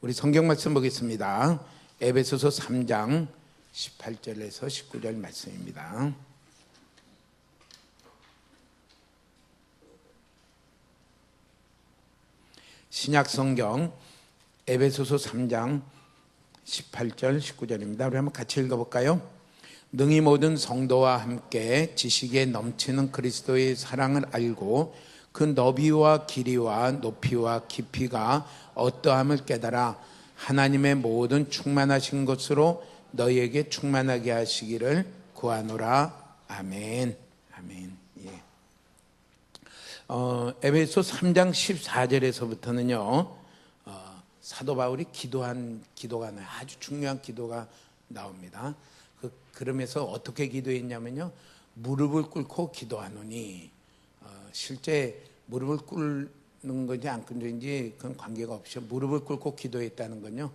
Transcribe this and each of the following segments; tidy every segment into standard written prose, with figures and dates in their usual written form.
우리 성경 말씀 보겠습니다. 에베소서 3장 18절에서 19절 말씀입니다. 신약 성경 에베소서 3장 18절 19절입니다. 우리 한번 같이 읽어볼까요? 능히 모든 성도와 함께 지식에 넘치는 그리스도의 사랑을 알고 그 너비와 길이와 높이와 깊이가 어떠함을 깨달아 하나님의 모든 충만하신 것으로 너희에게 충만하게 하시기를 구하노라. 아멘. 아멘. 예. 에베소 3장 14절에서부터는요 사도 바울이 기도한 기도가 나요. 아주 중요한 기도가 나옵니다. 그러면서 어떻게 기도했냐면요, 무릎을 꿇고 기도하노니, 실제 무릎을 꿇는 건지 안 꿇는지 그건 관계가 없이 무릎을 꿇고 기도했다는 건요,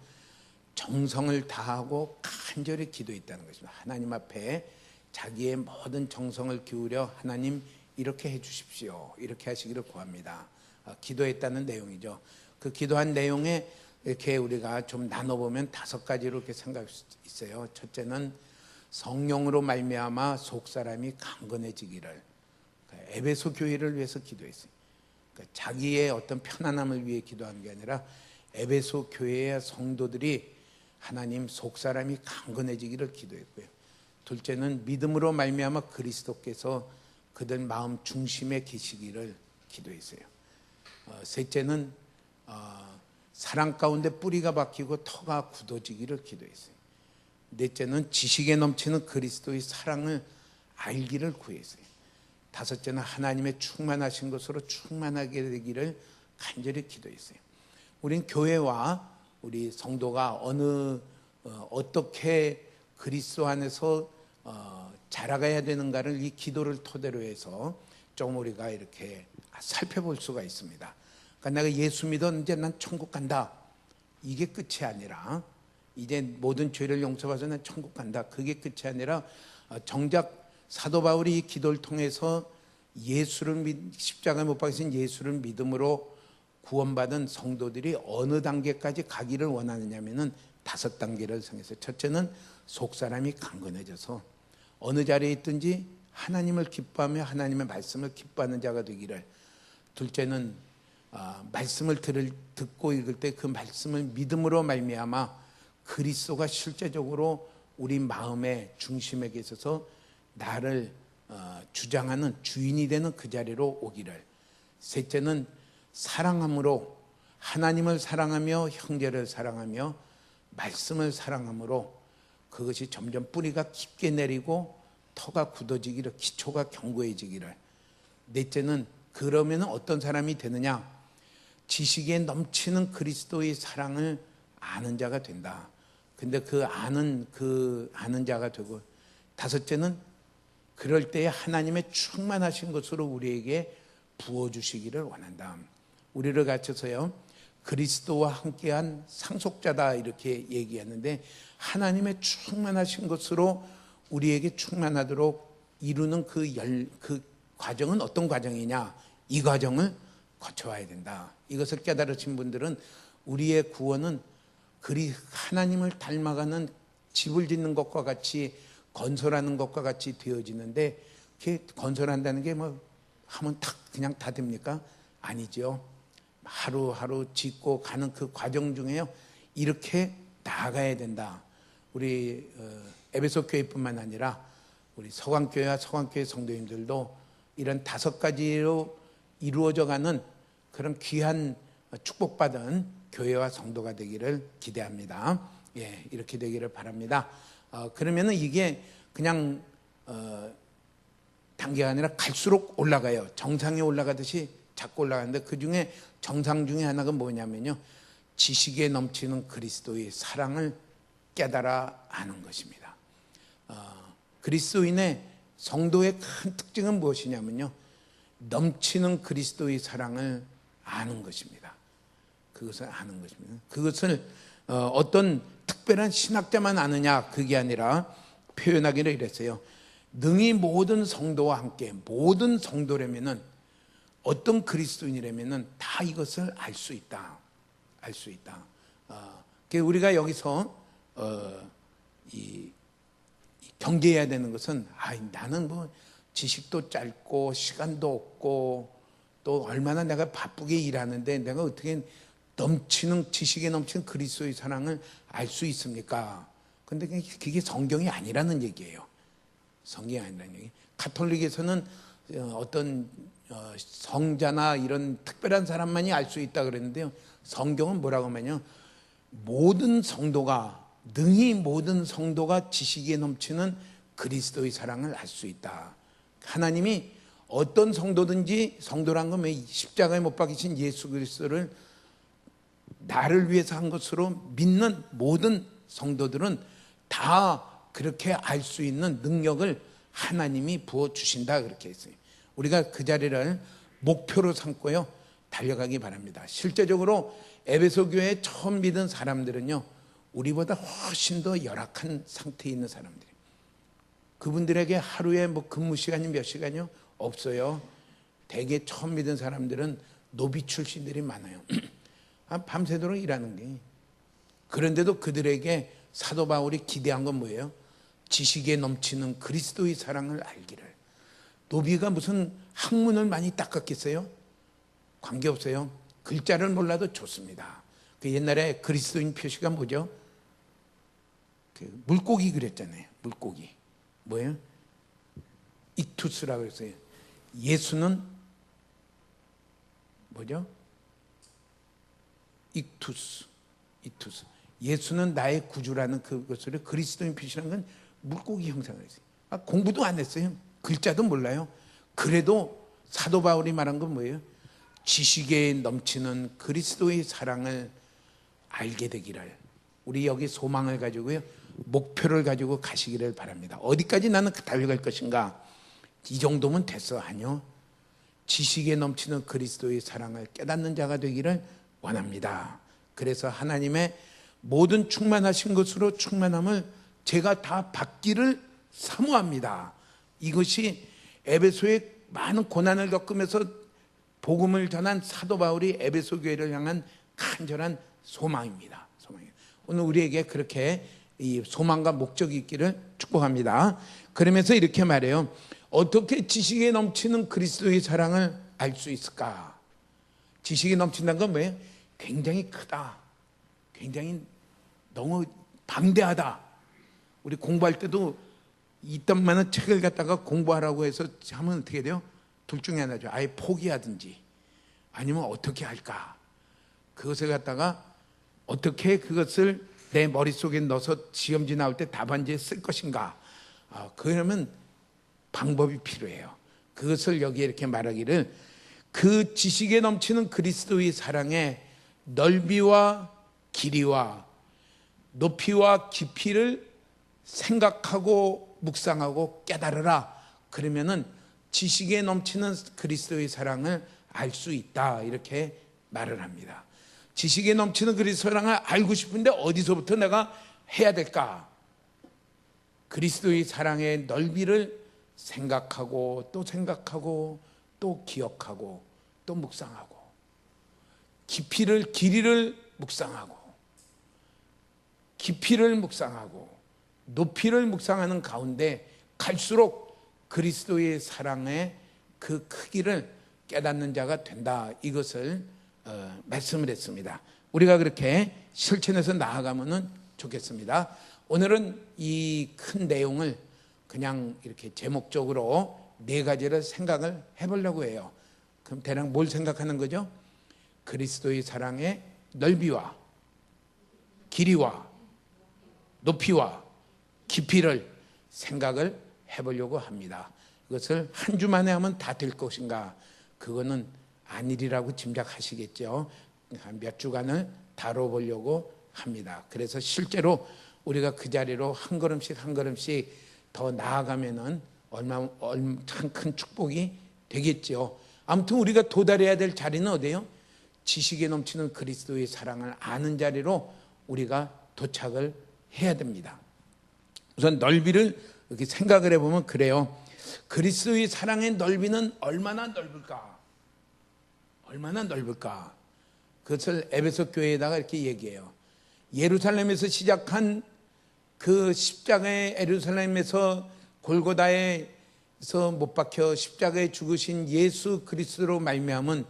정성을 다하고 간절히 기도했다는 것입니다. 하나님 앞에 자기의 모든 정성을 기울여 하나님 이렇게 해 주십시오, 이렇게 하시기를 구합니다. 기도했다는 내용이죠. 그 기도한 내용에 이렇게 우리가 좀 나눠보면 5가지로 이렇게 생각할 수 있어요. 첫째는 성령으로 말미암아 속사람이 강건해지기를, 에베소 교회를 위해서 기도했어요. 그러니까 자기의 어떤 편안함을 위해 기도하는 게 아니라 에베소 교회의 성도들이 하나님 속사람이 강건해지기를 기도했고요. 둘째는 믿음으로 말미암아 그리스도께서 그들 마음 중심에 계시기를 기도했어요. 셋째는 사랑 가운데 뿌리가 박히고 터가 굳어지기를 기도했어요. 넷째는 지식에 넘치는 그리스도의 사랑을 알기를 구했어요. 다섯째는 하나님의 충만하신 것으로 충만하게 되기를 간절히 기도했어요. 우린 교회와 우리 성도가 어떻게 그리스도 안에서 자라가야 되는가를 이 기도를 토대로 해서 좀 우리가 이렇게 살펴볼 수가 있습니다. 그러니까 내가 예수 믿어 이제 난 천국 간다, 이게 끝이 아니라 이제 모든 죄를 용서받아서 난 천국 간다, 그게 끝이 아니라 정작 사도 바울이 이 기도를 통해서 십자가에 못 박히신 예수를 믿음으로 구원받은 성도들이 어느 단계까지 가기를 원하느냐면은 5단계를 정했어요. 첫째는 속사람이 강건해져서 어느 자리에 있든지 하나님을 기뻐하며 하나님의 말씀을 기뻐하는 자가 되기를. 둘째는 말씀을 듣고 읽을 때 그 말씀을 믿음으로 말미암아 그리스도가 실제적으로 우리 마음의 중심에 계셔서 나를 주장하는 주인이 되는 그 자리로 오기를. 셋째는 사랑함으로, 하나님을 사랑하며 형제를 사랑하며 말씀을 사랑함으로 그것이 점점 뿌리가 깊게 내리고 터가 굳어지기를, 기초가 견고해지기를. 넷째는 그러면 어떤 사람이 되느냐, 지식에 넘치는 그리스도의 사랑을 아는 자가 된다. 근데 그 아는 자가 되고, 다섯째는 그럴 때에 하나님의 충만하신 것으로 우리에게 부어주시기를 원한다. 우리를 갖춰서요 그리스도와 함께한 상속자다 이렇게 얘기했는데, 하나님의 충만하신 것으로 우리에게 충만하도록 이루는 그 과정은 어떤 과정이냐, 이 과정을 거쳐와야 된다. 이것을 깨달으신 분들은 우리의 구원은 하나님을 닮아가는 집을 짓는 것과 같이, 건설하는 것과 같이 되어지는데, 건설한다는 게 하면 그냥 다 됩니까? 아니죠. 하루하루 짓고 가는 그 과정 중에요 이렇게 나아가야 된다. 우리 에베소 교회뿐만 아니라 우리 서강교회와 서강교회 성도님들도 이런 5가지로 이루어져가는 그런 귀한 축복받은 교회와 성도가 되기를 기대합니다. 예, 이렇게 되기를 바랍니다. 그러면은 이게 그냥 단계가 아니라 갈수록 올라가요. 정상에 올라가듯이 자꾸 올라가는데, 그 중에 정상 중에 하나가 뭐냐면요, 지식에 넘치는 그리스도의 사랑을 깨달아 아는 것입니다. 그리스도인의 성도의 큰 특징은 무엇이냐면요, 넘치는 그리스도의 사랑을 아는 것입니다. 그것을 아는 것입니다. 그것을 어떤 특별한 신학자만 아느냐, 그게 아니라 표현하기를 이랬어요. 능히 모든 성도와 함께, 모든 성도라면은, 어떤 그리스도인이라면은 다 이것을 알 수 있다. 알 수 있다. 우리가 여기서 경계해야 되는 것은 나는 뭐 지식도 짧고 시간도 없고 또 얼마나 내가 바쁘게 일하는데 내가 어떻게 지식에 넘치는 그리스도의 사랑을 알 수 있습니까? 근데 그게 성경이 아니라는 얘기예요. 성경이 아니라는 얘기. 가톨릭에서는 어떤 성자나 이런 특별한 사람만이 알 수 있다 그랬는데요. 성경은 뭐라고 하면요, 능히 모든 성도가 지식에 넘치는 그리스도의 사랑을 알 수 있다. 하나님이 어떤 성도든지, 성도란 건 십자가에 못 박히신 예수 그리스도를 나를 위해서 한 것으로 믿는 모든 성도들은 다 그렇게 알 수 있는 능력을 하나님이 부어주신다, 그렇게 했어요. 우리가 그 자리를 목표로 삼고요, 달려가기 바랍니다. 실제적으로 에베소 교회에 처음 믿은 사람들은요, 우리보다 훨씬 더 열악한 상태에 있는 사람들이에요. 그분들에게 하루에 근무 시간이 몇 시간이요? 없어요. 대개 처음 믿은 사람들은 노비 출신들이 많아요. 밤새도록 일하는 게. 그런데도 그들에게 사도 바울이 기대한 건 뭐예요? 지식에 넘치는 그리스도의 사랑을 알기를. 노비가 무슨 학문을 많이 닦았겠어요? 관계없어요. 글자를 몰라도 좋습니다. 옛날에 그리스도인 표시가 뭐죠? 물고기 그렸잖아요. 물고기. 뭐예요? 익투스라고 했어요. 예수는 뭐죠? 익투스. 예수는 나의 구주라는 그것을 그리스도인 표시라는 건 물고기 형상을 했어요. 공부도 안 했어요. 글자도 몰라요. 그래도 사도 바울이 말한 건 뭐예요? 지식에 넘치는 그리스도의 사랑을 알게 되기를. 우리 여기 소망을 가지고요, 목표를 가지고 가시기를 바랍니다. 어디까지 나는 달려갈 것인가? 이 정도면 됐어? 아니요. 지식에 넘치는 그리스도의 사랑을 깨닫는 자가 되기를 원합니다. 그래서 하나님의 모든 충만하신 것으로 충만함을 제가 다 받기를 사모합니다. 이것이 에베소의 많은 고난을 겪으면서 복음을 전한 사도 바울이 에베소 교회를 향한 간절한 소망입니다. 오늘 우리에게 그렇게 이 소망과 목적이 있기를 축복합니다. 그러면서 이렇게 말해요. 어떻게 지식에 넘치는 그리스도의 사랑을 알 수 있을까? 지식이 넘친다는 건 뭐예요? 굉장히 크다. 굉장히 너무 방대하다. 우리 공부할 때도 이딴만한 책을 갖다가 공부하라고 해서 하면 어떻게 돼요? 둘 중에 하나죠. 아예 포기하든지 아니면 어떻게 할까? 그것을 갖다가 어떻게 그것을 내 머릿속에 넣어서 시험지 나올 때 답안지에 쓸 것인가? 그러면 방법이 필요해요. 그것을 여기에 이렇게 말하기를, 그 지식에 넘치는 그리스도의 사랑의 넓이와 길이와 높이와 깊이를 생각하고 묵상하고 깨달으라. 그러면은 지식에 넘치는 그리스도의 사랑을 알 수 있다, 이렇게 말을 합니다. 지식에 넘치는 그리스도의 사랑을 알고 싶은데 어디서부터 내가 해야 될까? 그리스도의 사랑의 넓이를 생각하고 또 생각하고 또 기억하고 또 묵상하고, 길이를 묵상하고 깊이를 묵상하고 높이를 묵상하는 가운데 갈수록 그리스도의 사랑의 그 크기를 깨닫는 자가 된다, 이것을 말씀을 했습니다. 우리가 그렇게 실천해서 나아가면 좋겠습니다. 오늘은 이 큰 내용을 그냥 이렇게 제목적으로 4가지를 생각을 해보려고 해요. 그럼 대략 뭘 생각하는 거죠? 그리스도의 사랑의 넓이와 길이와 높이와 깊이를 생각을 해보려고 합니다. 그것을 한 주 만에 하면 다 될 것인가? 그거는 아니리라고 짐작하시겠죠. 한 몇 주간을 다뤄보려고 합니다. 그래서 실제로 우리가 그 자리로 한 걸음씩 한 걸음씩 더 나아가면은 참 큰 축복이 되겠죠. 아무튼 우리가 도달해야 될 자리는 어디예요? 지식에 넘치는 그리스도의 사랑을 아는 자리로 우리가 도착을 해야 됩니다. 우선 넓이를 이렇게 생각을 해보면 그래요. 그리스도의 사랑의 넓이는 얼마나 넓을까? 얼마나 넓을까? 그것을 에베소 교회에다가 이렇게 얘기해요. 예루살렘에서 시작한 그 십자가의 예루살렘에서 골고다에서 못 박혀 십자가에 죽으신 예수 그리스도로 말미암은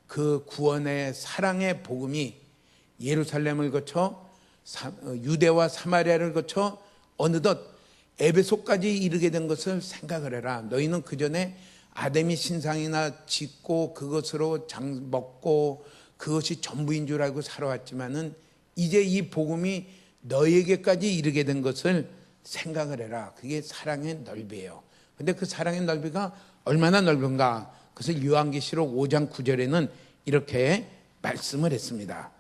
그 구원의 사랑의 복음이 예루살렘을 거쳐 유대와 사마리아를 거쳐 어느덧 에베소까지 이르게 된 것을 생각을 해라. 너희는 그 전에 아데미 신상이나 짓고 그것으로 먹고 그것이 전부인 줄 알고 살아왔지만은 이제 이 복음이 너희에게까지 이르게 된 것을 생각을 해라. 그게 사랑의 넓이에요. 근데 그 사랑의 넓이가 얼마나 넓은가? 그것을 요한계시록 5장 9절에는 이렇게 말씀을 했습니다.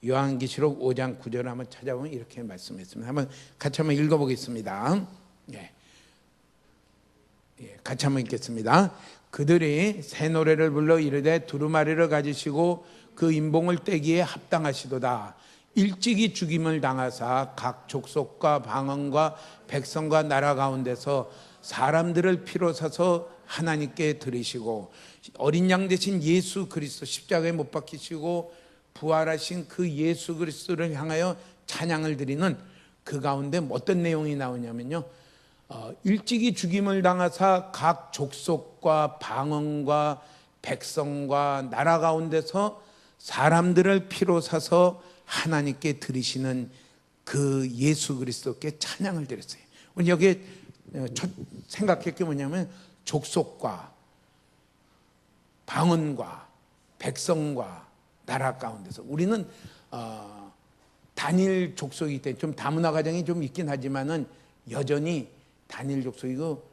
요한계시록 5장 9절을 한번 찾아보면 이렇게 말씀했습니다. 같이 한번 읽어보겠습니다. 같이 한번 읽겠습니다. 그들이 새 노래를 불러 이르되 두루마리를 가지시고 그 인봉을 떼기에 합당하시도다. 일찍이 죽임을 당하사 각 족속과 방언과 백성과 나라 가운데서 사람들을 피로 사서 하나님께 드리시고 어린 양 되신 예수 그리스도 십자가에 못 박히시고 부활하신 그 예수 그리스도를 향하여 찬양을 드리는 그 가운데 어떤 내용이 나오냐면요, 일찍이 죽임을 당하사 각 족속과 방언과 백성과 나라 가운데서 사람들을 피로 사서 하나님께 드리시는 그 예수 그리스도께 찬양을 드렸어요. 여기에 생각할 게 뭐냐면 족속과 방언과 백성과 나라 가운데서 우리는 단일 족속이기 때문에 좀 다문화 가정이 좀 있긴 하지만은 여전히 단일 족속이고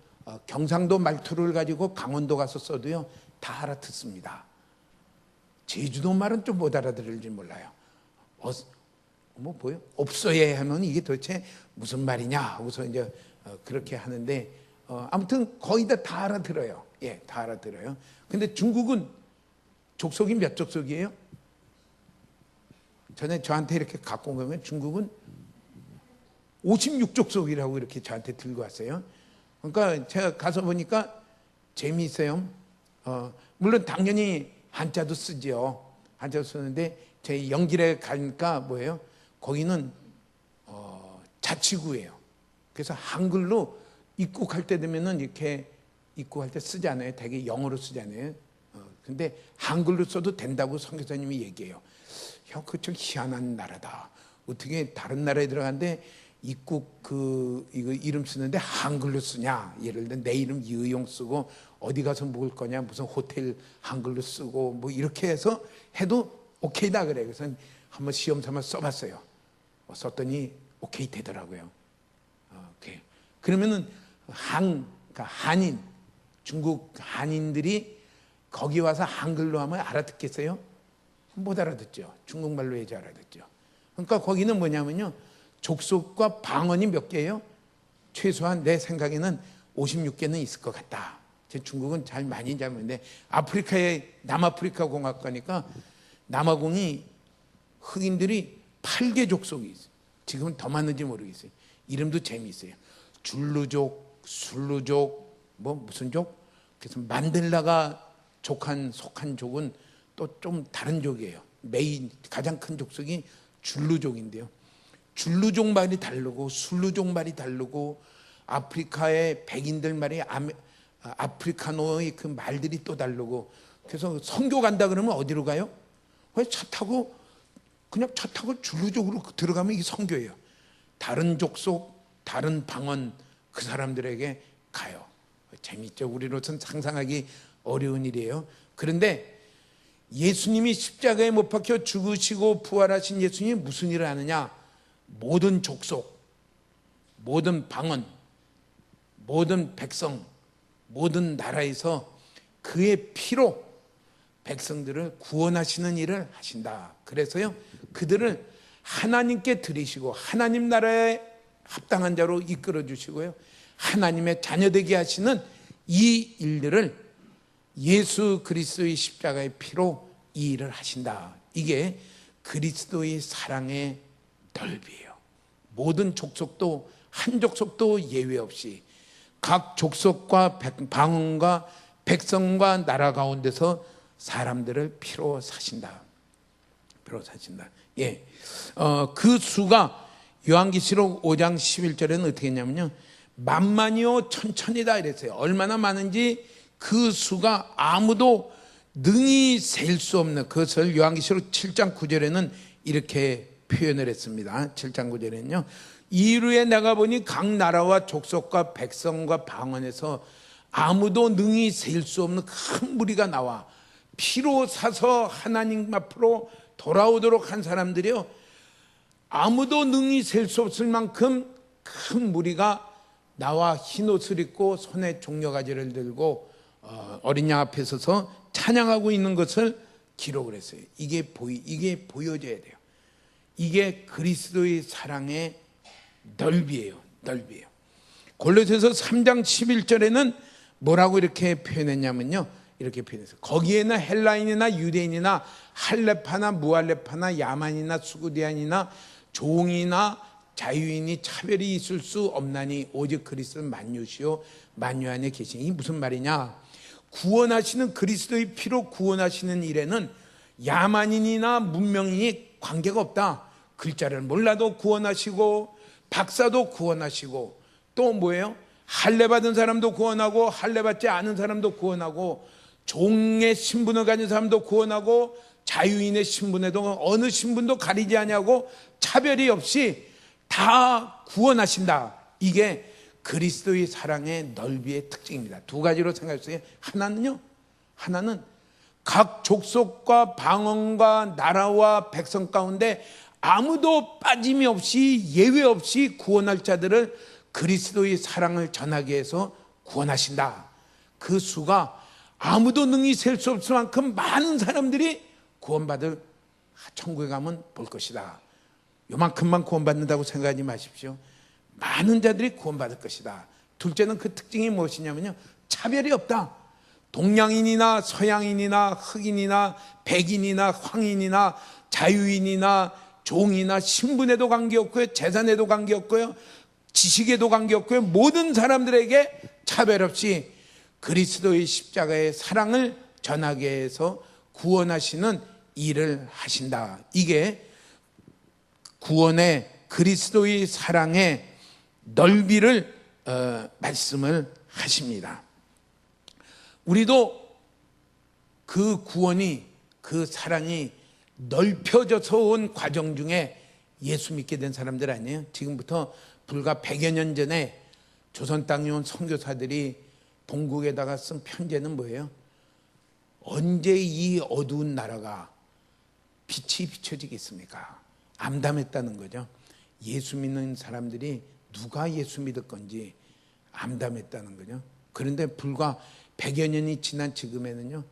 경상도 말투를 가지고 강원도 가서 써도요 다 알아듣습니다. 제주도 말은 좀 못 알아들을지 몰라요. 뭐요? 없어야 하면 이게 도대체 무슨 말이냐 하고서 이제 그렇게 하는데 아무튼 거의 다 알아들어요. 예, 다 알아들어요. 근데 중국은 족속이 몇 족속이에요? 전에 저한테 이렇게 갖고 온 거면 중국은 56족속이라고 이렇게 저한테 들고 왔어요. 그러니까 제가 가서 보니까 재미있어요. 물론 당연히 한자도 쓰죠. 한자도 쓰는데 제 영길에 가니까 뭐예요? 거기는 자치구예요. 그래서 한글로 입국할 때 되면은 이렇게 입국할 때 쓰지 않아요. 되게 영어로 쓰지 않아요. 근데 한글로 써도 된다고 선교사님이 얘기해요. 형, 그 좀 희한한 나라다. 어떻게 다른 나라에 들어갔는데 입국 이거 이름 쓰는데 한글로 쓰냐? 예를 들어 내 이름 이의용 쓰고 어디 가서 먹을 거냐? 무슨 호텔 한글로 쓰고 뭐 이렇게 해서 해도 오케이다 그래. 그래서 한번 시험 삼아 써봤어요. 썼더니 오케이 되더라고요. 오케이. 그러면은 그러니까 한인, 중국 한인들이 거기 와서 한글로 하면 알아듣겠어요? 못 알아듣죠. 중국말로 해야지 알아듣죠. 그러니까 거기는 뭐냐면요, 족속과 방언이 몇 개예요? 최소한 내 생각에는 56개는 있을 것 같다. 제 중국은 잘 많이 잘 모르는데 아프리카에 남아프리카 공화국 가니까 남아공이 흑인들이 8개 족속이 있어요. 지금은 더 많은지 모르겠어요. 이름도 재미있어요. 줄루족, 술루족, 뭐 무슨 족? 그래서 만델라가 속한 족은 또 좀 다른 족이에요. 메인 가장 큰 족속이 줄루족인데요. 줄루족 말이 다르고 술루족 말이 다르고 아프리카의 백인들 말이 아프리카노의 그 말들이 또 다르고 그래서 선교 간다 그러면 어디로 가요? 왜 그냥 차 타고 줄루족으로 들어가면 이게 선교예요. 다른 족속, 다른 방언 그 사람들에게 가요. 재미있죠. 우리로서는 상상하기 어려운 일이에요. 그런데 예수님이 십자가에 못 박혀 죽으시고 부활하신 예수님이 무슨 일을 하느냐? 모든 족속, 모든 방언, 모든 백성, 모든 나라에서 그의 피로 백성들을 구원하시는 일을 하신다. 그래서요, 그들을 하나님께 드리시고 하나님 나라에 합당한 자로 이끌어 주시고요, 하나님의 자녀되게 하시는 이 일들을 예수 그리스도의 십자가의 피로 이 일을 하신다. 이게 그리스도의 사랑의 넓이에요. 모든 족속도 한 족속도 예외 없이 각 족속과 방언과 백성과 나라 가운데서 사람들을 피로 사신다. 목표로 사신다. 예. 그 수가 요한계시록 5장 11절에는 어떻게 했냐면요. 만만이요 천천이다 이랬어요. 얼마나 많은지 그 수가 아무도 능히 셀 수 없는, 그것을 요한계시록 7장 9절에는 이렇게 표현을 했습니다. 7장 9절에는요. 이루에 내가 보니 각 나라와 족속과 백성과 방언에서 아무도 능히 셀 수 없는 큰 무리가 나와 피로 사서 하나님 앞으로 돌아오도록 한 사람들이요. 아무도 능히 셀 수 없을 만큼 큰 무리가 나와 흰옷을 입고 손에 종려가지를 들고 어린 양 앞에 서서 찬양하고 있는 것을 기록을 했어요. 이게 보여져야 돼요. 이게 그리스도의 사랑의 넓이에요. 넓이에요. 골로새서 3장 11절에는 뭐라고 이렇게 표현했냐면요. 이렇게 표현했어요. 거기에는 헬라인이나 유대인이나 할레파나 무할레파나 야만이나 수구디안이나 종이나 자유인이 차별이 있을 수 없나니 오직 그리스도는 만유시요 만유 안에 계시니. 이 무슨 말이냐? 구원하시는 그리스도의 피로 구원하시는 일에는 야만인이나 문명인이 관계가 없다. 글자를 몰라도 구원하시고 박사도 구원하시고 또 뭐예요? 할례 받은 사람도 구원하고 할례 받지 않은 사람도 구원하고 종의 신분을 가진 사람도 구원하고 자유인의 신분에도 어느 신분도 가리지 아니하고 차별이 없이 다 구원하신다. 이게 그리스도의 사랑의 넓이의 특징입니다. 두 가지로 생각했어요. 하나는 각 족속과 방언과 나라와 백성 가운데 아무도 빠짐이 없이 예외 없이 구원할 자들을 그리스도의 사랑을 전하기 위해서 구원하신다. 그 수가 아무도 능히 셀 수 없을 만큼 많은 사람들이 구원받을 천국에 가면 볼 것이다. 요만큼만 구원받는다고 생각하지 마십시오. 많은 자들이 구원받을 것이다. 둘째는 그 특징이 무엇이냐면요. 차별이 없다. 동양인이나 서양인이나 흑인이나 백인이나 황인이나 자유인이나 종이나 신분에도 관계없고요. 재산에도 관계없고요. 지식에도 관계없고요. 모든 사람들에게 차별 없이 그리스도의 십자가의 사랑을 전하기 위해서 구원하시는 일을 하신다. 이게 구원의 그리스도의 사랑의 넓이를 말씀을 하십니다. 우리도 그 구원이, 그 사랑이 넓혀져서 온 과정 중에 예수 믿게 된 사람들 아니에요? 지금부터 불과 100여 년 전에 조선 땅에 온 선교사들이 본국에다가 쓴 편지는 뭐예요? 언제 이 어두운 나라가 빛이 비춰지겠습니까? 암담했다는 거죠. 예수 믿는 사람들이 누가 예수 믿을 건지 암담했다는 거죠. 그런데 불과 100여 년이 지난 지금에는요,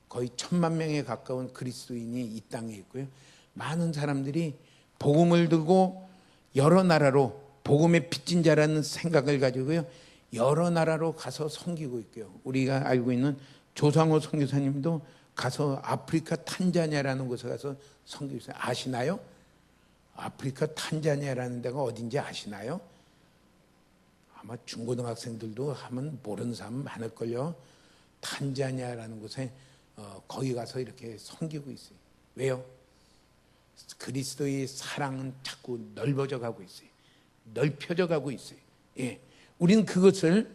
거의 1000만 명에 가까운 그리스도인이 이 땅에 있고요. 많은 사람들이 복음을 들고 여러 나라로 복음의 빚진 자라는 생각을 가지고요, 여러 나라로 가서 섬기고 있고요. 우리가 알고 있는 조상호 선교사님도 가서 아프리카 탄자니아라는 곳에 가서 섬기고 있어요. 아시나요? 아프리카 탄자니아라는 데가 어딘지 아시나요? 아마 중고등학생들도 하면 모르는 사람 많을걸요. 탄자니아라는 곳에 거기 가서 이렇게 섬기고 있어요. 왜요? 그리스도의 사랑은 자꾸 넓어져 가고 있어요. 넓혀져 가고 있어요. 예, 우리는 그것을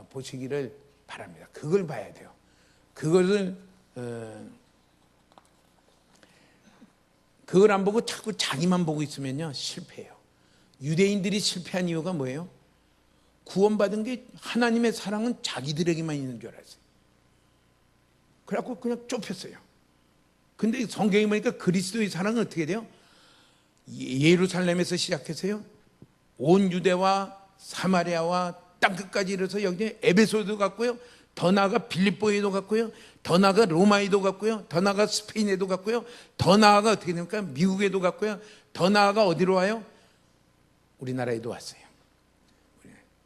보시기를 바랍니다. 그걸 봐야 돼요. 그걸 안 보고 자꾸 자기만 보고 있으면요, 실패해요. 유대인들이 실패한 이유가 뭐예요? 구원받은 게 하나님의 사랑은 자기들에게만 있는 줄 알았어요. 그래갖고 그냥 좁혔어요. 근데 성경에 보니까 그리스도의 사랑은 어떻게 돼요? 예루살렘에서 시작해서요, 온 유대와 사마리아와 땅끝까지 이르러서 여기 에베소도 갔고요, 더 나아가 빌립보에도 갔고요, 더 나아가 로마에도 갔고요, 더 나아가 스페인에도 갔고요, 더 나아가 어떻게 됩니까? 미국에도 갔고요, 더 나아가 어디로 와요? 우리나라에도 왔어요.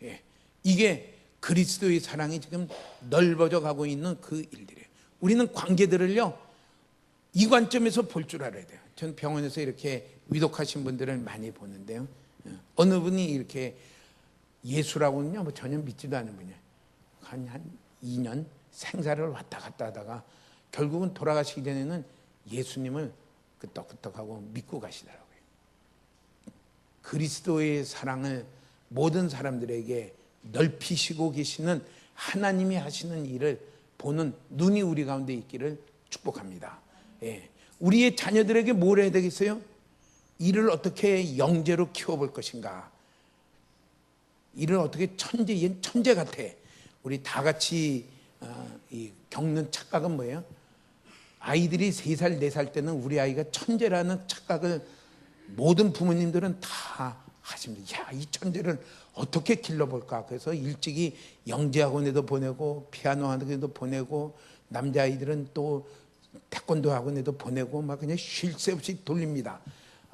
예, 이게 그리스도의 사랑이 지금 넓어져 가고 있는 그 일들이에요. 우리는 관계들을요, 이 관점에서 볼 줄 알아야 돼요. 전 병원에서 이렇게 위독하신 분들을 많이 보는데요, 어느 분이 이렇게 예수라고는요, 뭐 전혀 믿지도 않은 분이에요. 한 2년 생사를 왔다 갔다 하다가 결국은 돌아가시기 전에는 예수님을 끄떡끄떡하고 믿고 가시더라고요. 그리스도의 사랑을 모든 사람들에게 넓히시고 계시는 하나님이 하시는 일을 보는 눈이 우리 가운데 있기를 축복합니다. 예. 우리의 자녀들에게 뭘 해야 되겠어요? 이를 어떻게 영재로 키워볼 것인가? 이를 어떻게 천재 같아. 우리 다 같이 겪는 착각은 뭐예요? 아이들이 3살, 4살 때는 우리 아이가 천재라는 착각을 모든 부모님들은 다 하십니다. 야, 이 천재를 어떻게 길러볼까? 그래서 일찍이 영재학원에도 보내고 피아노 학원에도 보내고 남자아이들은 또 태권도 학원에도 보내고 막 그냥 쉴 새 없이 돌립니다.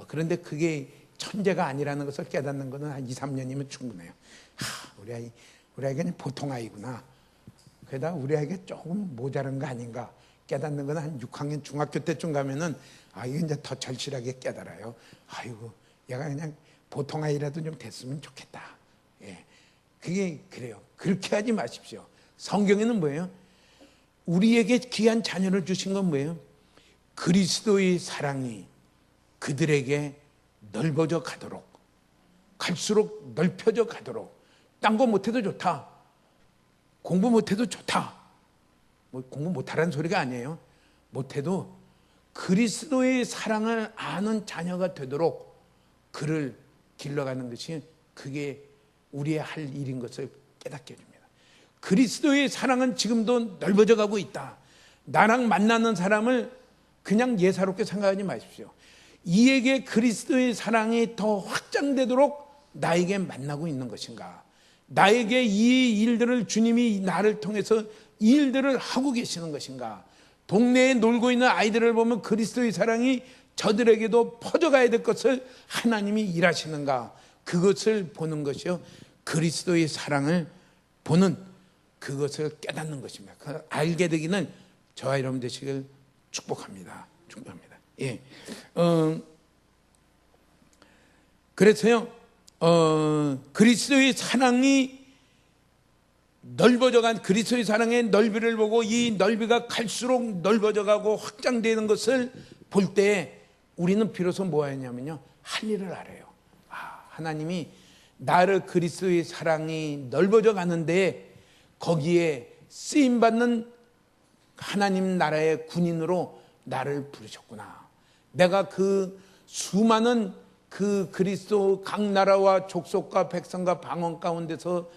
그런데 그게 천재가 아니라는 것을 깨닫는 것은 한 2, 3년이면 충분해요. 우리 아이가 그냥 보통 아이구나. 그러다 우리 아이가 조금 모자란 거 아닌가 깨닫는 건 한 6학년 중학교 때쯤 가면은 이거 이제 더 절실하게 깨달아요. 아이고, 얘가 그냥 보통 아이라도 좀 됐으면 좋겠다. 예, 그게 그래요. 그렇게 하지 마십시오. 성경에는 뭐예요? 우리에게 귀한 자녀를 주신 건 뭐예요? 그리스도의 사랑이 그들에게 넓어져 가도록, 갈수록 넓혀져 가도록. 딴 거 못해도 좋다. 공부 못해도 좋다. 뭐 공부 못하라는 소리가 아니에요. 못해도 그리스도의 사랑을 아는 자녀가 되도록 그를 길러가는 것이 그게 우리의 할 일인 것을 깨닫게 해줍니다. 그리스도의 사랑은 지금도 넓어져 가고 있다. 나랑 만나는 사람을 그냥 예사롭게 생각하지 마십시오. 이에게 그리스도의 사랑이 더 확장되도록 나에게 만나고 있는 것인가? 나에게 이 일들을 주님이 나를 통해서 이 일들을 하고 계시는 것인가? 동네에 놀고 있는 아이들을 보면 그리스도의 사랑이 저들에게도 퍼져가야 될 것을 하나님이 일하시는가? 그것을 보는 것이요, 그리스도의 사랑을 보는 그것을 깨닫는 것입니다. 그걸 알게 되기는 저와 여러분 되시길 축복합니다. 축복합니다. 예. 그래서요, 그리스도의 사랑이 넓어져간 그리스도의 사랑의 넓이를 보고 이 넓이가 갈수록 넓어져가고 확장되는 것을 볼 때 우리는 비로소 뭐 하냐면요, 할 일을 알아요. 하나님이 나를 그리스도의 사랑이 넓어져 가는데 거기에 쓰임받는 하나님 나라의 군인으로 나를 부르셨구나. 내가 그 수많은 그 그리스도 각 나라와 족속과 백성과 방언 가운데서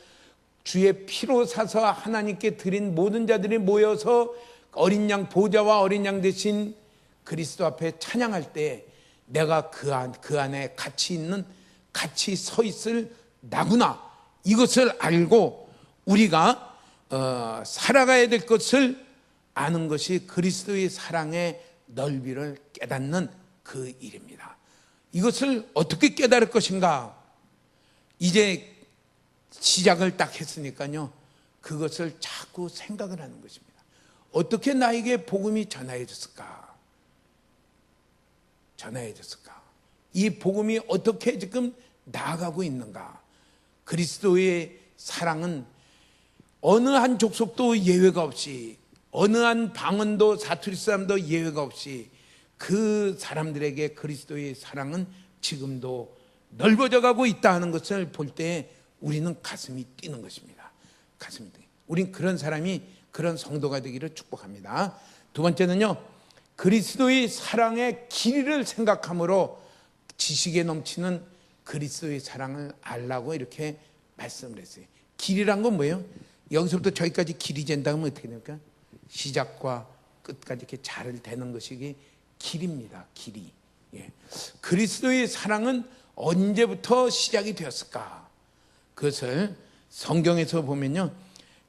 주의 피로 사서 하나님께 드린 모든 자들이 모여서 어린 양 보좌와 어린 양 대신 그리스도 앞에 찬양할 때 내가 그 안에 같이 서 있을 나구나. 이것을 알고 우리가 살아가야 될 것을 아는 것이 그리스도의 사랑의 넓이를 깨닫는 그 일입니다. 이것을 어떻게 깨달을 것인가? 이제 시작을 딱 했으니까요, 그것을 자꾸 생각을 하는 것입니다. 어떻게 나에게 복음이 전해졌을까? 이 복음이 어떻게 지금 나아가고 있는가? 그리스도의 사랑은 어느 한 족속도 예외가 없이, 어느 한 방언도 사투리 사람도 예외가 없이 그 사람들에게 그리스도의 사랑은 지금도 넓어져 가고 있다 하는 것을 볼 때 우리는 가슴이 뛰는 것입니다. 가슴이 뛰는. 우린 그런 사람이, 그런 성도가 되기를 축복합니다. 두 번째는요, 그리스도의 사랑의 길이를 생각함으로 지식에 넘치는 그리스도의 사랑을 알라고 이렇게 말씀을 했어요. 길이란 건 뭐예요? 여기서부터 저기까지 길이 잰다면 어떻게 됩니까? 시작과 끝까지 이렇게 잘 되는 것이 길입니다. 길이. 예. 그리스도의 사랑은 언제부터 시작이 되었을까? 그것을 성경에서 보면요,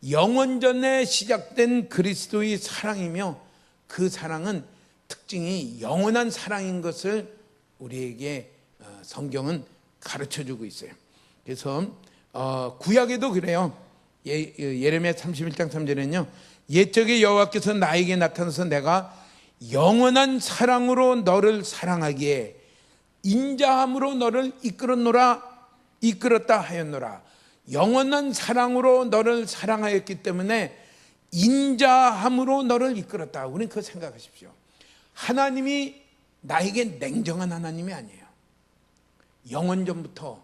영원전에 시작된 그리스도의 사랑이며 그 사랑은 특징이 영원한 사랑인 것을 우리에게 성경은 가르쳐주고 있어요. 그래서 구약에도 그래요. 예레미야 31장 3절에는요, 옛적에 여호와께서 나에게 나타나서 내가 영원한 사랑으로 너를 사랑하기에 인자함으로 너를 이끌었다 하였노라. 영원한 사랑으로 너를 사랑하였기 때문에 인자함으로 너를 이끌었다. 우리는 그거 생각하십시오. 하나님이 나에게 냉정한 하나님이 아니에요. 영원전부터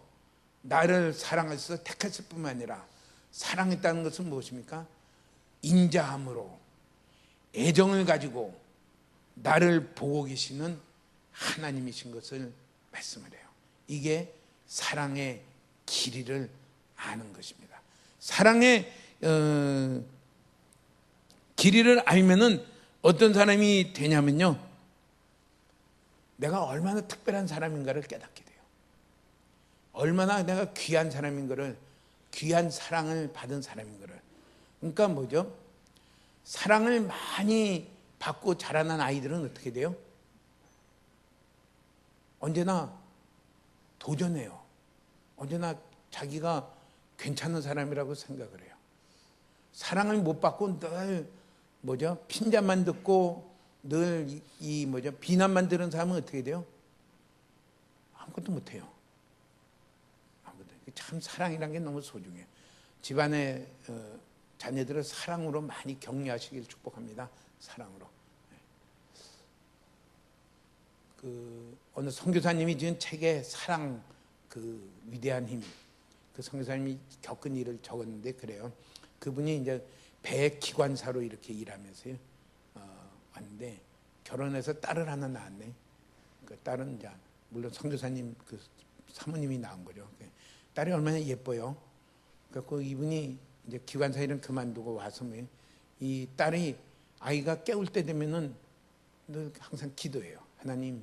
나를 사랑하셔서 택했을 뿐만 아니라 사랑했다는 것은 무엇입니까? 인자함으로 애정을 가지고 나를 보고 계시는 하나님이신 것을 말씀을 해요. 이게 사랑의 길이를 아는 것입니다. 사랑의 길이를 알면은 어떤 사람이 되냐면요, 내가 얼마나 특별한 사람인가를 깨닫게 돼요. 얼마나 내가 귀한 사람인가를, 귀한 사랑을 받은 사람인가를. 그러니까 뭐죠? 사랑을 많이 받고 자라난 아이들은 어떻게 돼요? 언제나 도전해요. 언제나 자기가 괜찮은 사람이라고 생각을 해요. 사랑을 못 받고 늘 뭐죠? 핀잔만 듣고 늘 비난만 들은 사람은 어떻게 돼요? 아무것도 못 해요. 참 사랑이란 게 너무 소중해요. 집안의 자녀들을 사랑으로 많이 격려하시길 축복합니다. 사랑으로. 어느 선교사님이 지은 책에 사랑, 위대한 힘, 선교사님이 겪은 일을 적었는데 그래요. 그분이 이제 배 기관사로 이렇게 일하면서요, 왔는데 결혼해서 딸을 하나 낳았네. 그 딸은 이제 물론 선교사님 사모님이 낳은 거죠. 딸이 얼마나 예뻐요. 그래서 이분이 이제 기관사 일은 그만두고 와서 이 딸이 아이가 깨울 때 되면은 늘 항상 기도해요. 하나님,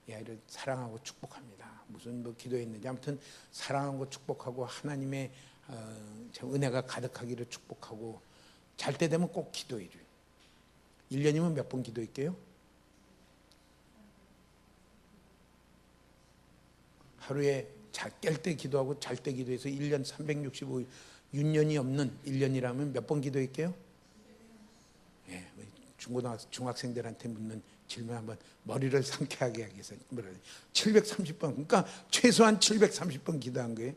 이 아이를 사랑하고 축복합니다. 무슨 기도했는지 아무튼 사랑하고 축복하고 하나님의 은혜가 가득하기를 축복하고 잘 때 되면 꼭 기도해 줘요. 1년이면 몇 번 기도할게요? 하루에 깰 때 기도하고 잘 때 기도해서 1년 365일 6년이 없는 1년이라면 몇 번 기도할게요? 예, 중학생들한테 묻는 질문 한번 머리를 상쾌하게 하기 위해서 730번, 그러니까 최소한 730번 기도한 거예요.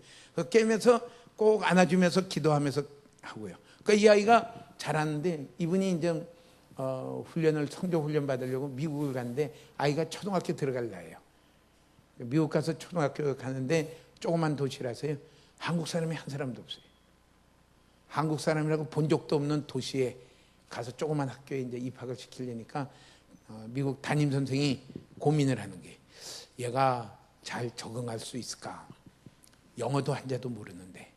깨면서 꼭 안아주면서 기도하면서 하고요. 그러니까 이 아이가 잘하는데 이분이 이제 성교 훈련 받으려고 미국을 갔는데 아이가 초등학교 들어갈 나이에요. 미국 가서 초등학교 가는데 조그만 도시라서요, 한국 사람이 한 사람도 없어요. 한국 사람이라고 본 적도 없는 도시에 가서 조그만 학교에 이제 입학을 시키려니까 미국 담임 선생이 고민을 하는 게, 얘가 잘 적응할 수 있을까? 영어도 한자도 모르는데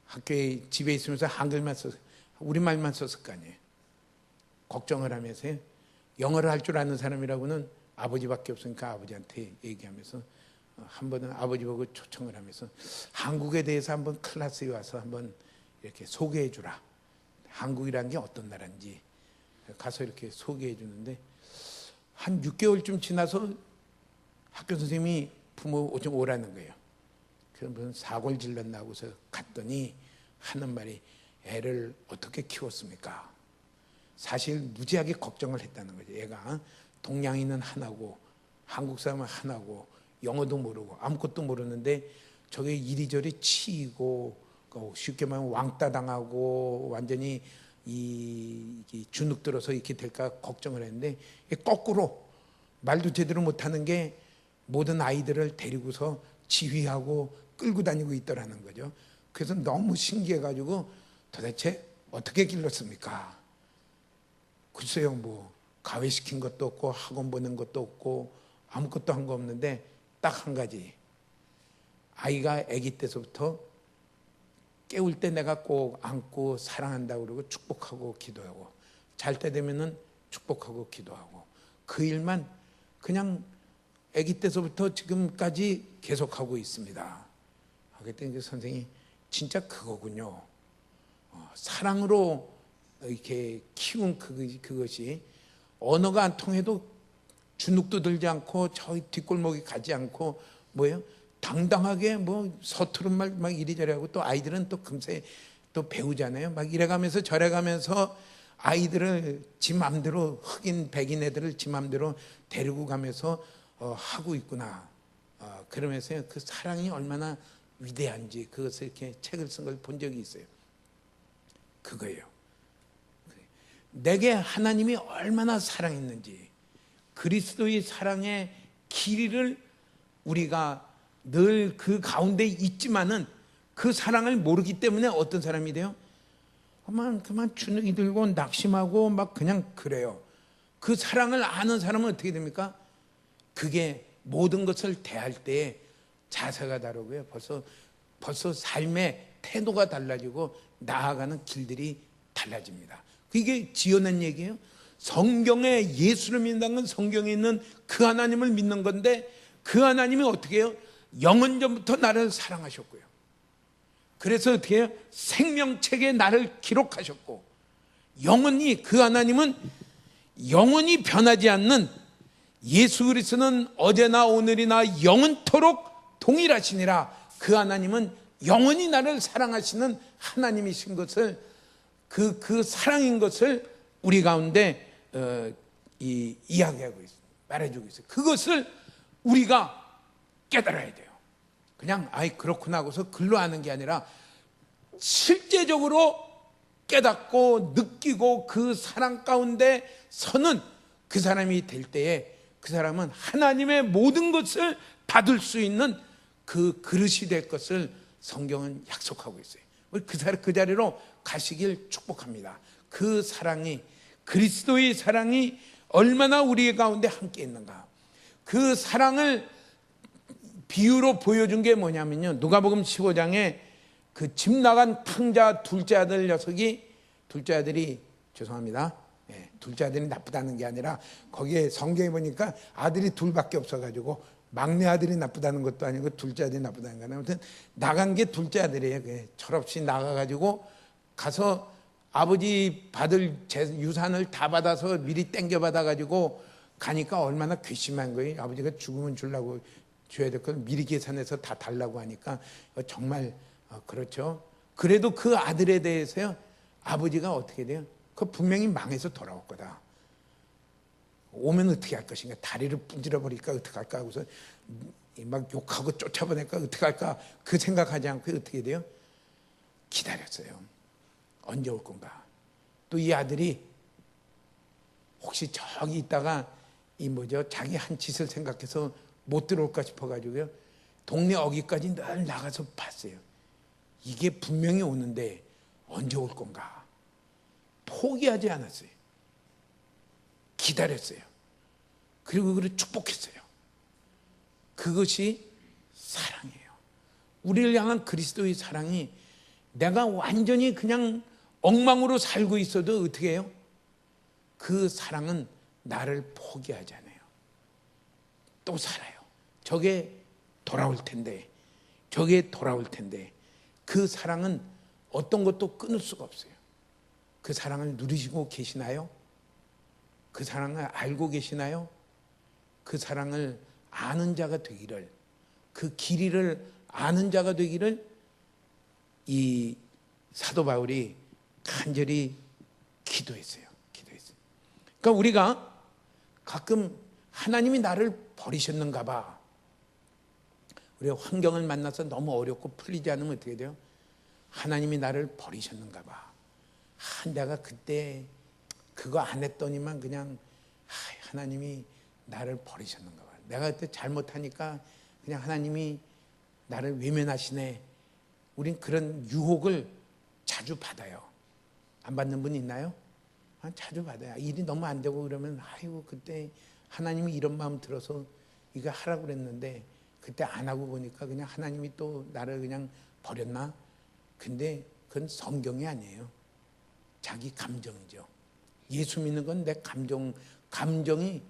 학교에 집에 있으면서 한글만 써서 우리말만 썼을 거 아니에요. 걱정을 하면서요, 영어를 할 줄 아는 사람이라고는 아버지밖에 없으니까 아버지한테 얘기하면서 한 번은 아버지 보고 초청을 하면서 한국에 대해서 한번 클래스에 와서 한번 이렇게 소개해 주라. 한국이라는 게 어떤 나라인지 가서 이렇게 소개해 주는데 한 6개월쯤 지나서 학교 선생님이 부모 좀 오라는 거예요. 그래서 무슨 사골 질렀나 하고서 갔더니 하는 말이, 애를 어떻게 키웠습니까? 사실 무지하게 걱정을 했다는 거죠. 얘가 동양인은 하나고 한국 사람은 하나고 영어도 모르고 아무것도 모르는데 저게 이리저리 치이고 쉽게 말하면 왕따 당하고 완전히 이 주눅 들어서 이렇게 될까 걱정을 했는데, 거꾸로 말도 제대로 못하는 게 모든 아이들을 데리고서 지휘하고 끌고 다니고 있더라는 거죠. 그래서 너무 신기해가지고 도대체 어떻게 길렀습니까? 글쎄요, 가외시킨 것도 없고 학원 보낸 것도 없고 아무것도 한 거 없는데 딱 한 가지, 아이가 아기 때서부터 깨울 때 내가 꼭 안고 사랑한다고 그러고 축복하고 기도하고 잘 때 되면은 축복하고 기도하고 그 일만 그냥 아기 때서부터 지금까지 계속하고 있습니다. 그랬더니 선생님이 진짜 그거군요. 사랑으로 이렇게 키운 그것이 언어가 안 통해도 주눅도 들지 않고 저희 뒷골목에 가지 않고 당당하게 서투른 말 막 이리저리 하고, 또 아이들은 또 금세 또 배우잖아요. 막 이래가면서 저래가면서 아이들을 지 맘대로, 흑인 백인 애들을 지 맘대로 데리고 가면서 하고 있구나. 그러면서 그 사랑이 얼마나 위대한지 그것을 이렇게 책을 쓴 걸 본 적이 있어요. 그거예요. 내게 하나님이 얼마나 사랑했는지 그리스도의 사랑의 길이를 우리가 늘 그 가운데 있지만은 그 사랑을 모르기 때문에 어떤 사람이 돼요? 그만 주눅이 들고 낙심하고 막 그냥 그래요. 그 사랑을 아는 사람은 어떻게 됩니까? 그게 모든 것을 대할 때 자세가 다르고요. 벌써 삶의 태도가 달라지고 나아가는 길들이 달라집니다. 그게 지어낸 얘기예요. 성경에 예수를 믿는다는 건 성경에 있는 그 하나님을 믿는 건데, 그 하나님이 어떻게 해요? 영원전부터 나를 사랑하셨고요. 그래서 어떻게 해요? 생명책에 나를 기록하셨고, 영원히 그 하나님은 영원히 변하지 않는, 예수 그리스도는 어제나 오늘이나 영원토록 동일하시니라. 그 하나님은 영원히 나를 사랑하시는 하나님이신 것을, 그 사랑인 것을 우리 가운데 이야기하고 있어요. 말해주고 있어요. 그것을 우리가 깨달아야 돼요. 그냥 그렇구나 하고서 글로 아는 게 아니라 실제적으로 깨닫고 느끼고 그 사랑 가운데 서는 그 사람이 될 때에 그 사람은 하나님의 모든 것을 받을 수 있는 그 그릇이 될 것을 성경은 약속하고 있어요. 그 자리로 가시길 축복합니다. 그 사랑이, 그리스도의 사랑이 얼마나 우리 가운데 함께 있는가. 그 사랑을 비유로 보여준 게 뭐냐면요, 누가복음 15장에 그 집 나간 탕자 둘째 아들 녀석이, 둘째 아들이, 죄송합니다, 둘째 아들이 나쁘다는 게 아니라 거기에 성경에 보니까 아들이 둘밖에 없어가지고 막내 아들이 나쁘다는 것도 아니고 둘째 아들이 나쁘다는 거는, 아무튼 나간 게 둘째 아들이에요. 철없이 나가가지고 가서 아버지 받을 유산을 다 받아서 미리 땡겨 받아가지고 가니까 얼마나 괘씸한 거예요. 아버지가 죽으면 주려고 줘야 될 걸 미리 계산해서 다 달라고 하니까 정말 그렇죠. 그래도 그 아들에 대해서요, 아버지가 어떻게 돼요? 그 분명히 망해서 돌아올 거다. 오면 어떻게 할 것인가, 다리를 분질러 버릴까, 어떻게 할까 하고서 막 욕하고 쫓아보낼까, 어떻게 할까, 그 생각하지 않고 어떻게 돼요? 기다렸어요. 언제 올 건가. 또 이 아들이 혹시 저기 있다가 자기 한 짓을 생각해서 못 들어올까 싶어가지고요, 동네 어귀까지 늘 나가서 봤어요. 이게 분명히 오는데 언제 올 건가. 포기하지 않았어요. 기다렸어요. 그리고 그를 축복했어요. 그것이 사랑이에요. 우리를 향한 그리스도의 사랑이, 내가 완전히 그냥 엉망으로 살고 있어도 어떻게 해요? 그 사랑은 나를 포기하지 않아요. 또 살아요. 저게 돌아올 텐데, 그 사랑은 어떤 것도 끊을 수가 없어요. 그 사랑을 누리시고 계시나요? 그 사랑을 알고 계시나요? 그 사랑을 아는 자가 되기를, 그 길이를 아는 자가 되기를 이 사도 바울이 간절히 기도했어요. 그러니까 우리가 가끔 하나님이 나를 버리셨는가 봐. 우리가 환경을 만나서 너무 어렵고 풀리지 않으면 어떻게 돼요? 하나님이 나를 버리셨는가 봐. 내가 그때 그거 안 했더니만 그냥 하나님이 나를 버리셨는가 봐. 내가 그때 잘못하니까 그냥 하나님이 나를 외면하시네. 우린 그런 유혹을 자주 받아요. 안 받는 분 있나요? 자주 받아요. 일이 너무 안 되고 그러면 그때 하나님이 이런 마음 들어서 이거 하라고 그랬는데 그때 안 하고 보니까 그냥 하나님이 또 나를 그냥 버렸나? 근데 그건 성경이 아니에요. 자기 감정이죠. 예수 믿는 건 내 감정이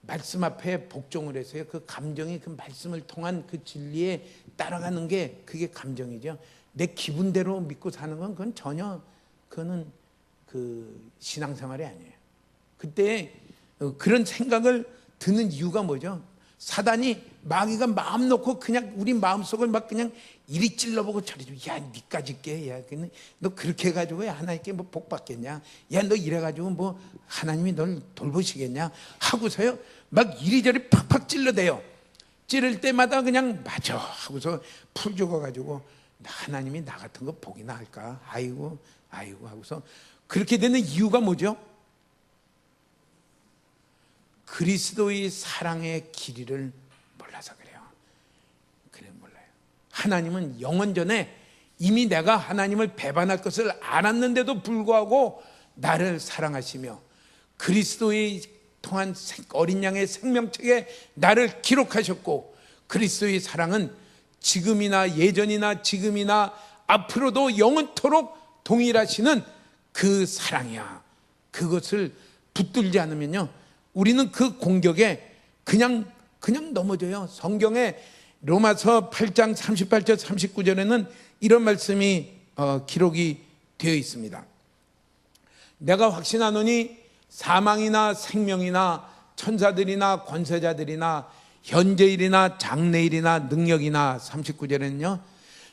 말씀 앞에 복종을 해서요, 그 감정이 그 말씀을 통한 그 진리에 따라가는 게 그게 감정이죠. 내 기분대로 믿고 사는 건 그건 전혀, 그거는 그 신앙생활이 아니에요. 그때 그런 생각을 드는 이유가 뭐죠? 사단이, 마귀가 마음 놓고 그냥 우리 마음속을 막 그냥 이리 찔러보고 저리 좀, 야 니까지 깨, 야 너 그렇게 해가지고 하나님께 뭐 복 받겠냐, 야 너 이래가지고 뭐 하나님이 널 돌보시겠냐 하고서요, 막 이리저리 팍팍 찔러대요. 찌를 때마다 그냥 맞아 하고서 풀 죽어가지고 하나님이 나 같은 거 복이나 할까, 아이고 하고서 그렇게 되는 이유가 뭐죠? 그리스도의 사랑의 길이를 몰라서 그래요. 그래 몰라요. 하나님은 영원 전에 이미 내가 하나님을 배반할 것을 알았는데도 불구하고 나를 사랑하시며 그리스도의 통한 어린 양의 생명책에 나를 기록하셨고, 그리스도의 사랑은 지금이나 예전이나 지금이나 앞으로도 영원토록 동일하시는 그 사랑이야. 그것을 붙들지 않으면요, 우리는 그 공격에 그냥 넘어져요. 성경에 로마서 8장 38절 39절에는 이런 말씀이 기록이 되어 있습니다. 내가 확신하노니 사망이나 생명이나 천사들이나 권세자들이나 현재일이나 장래일이나 능력이나 39절에는요,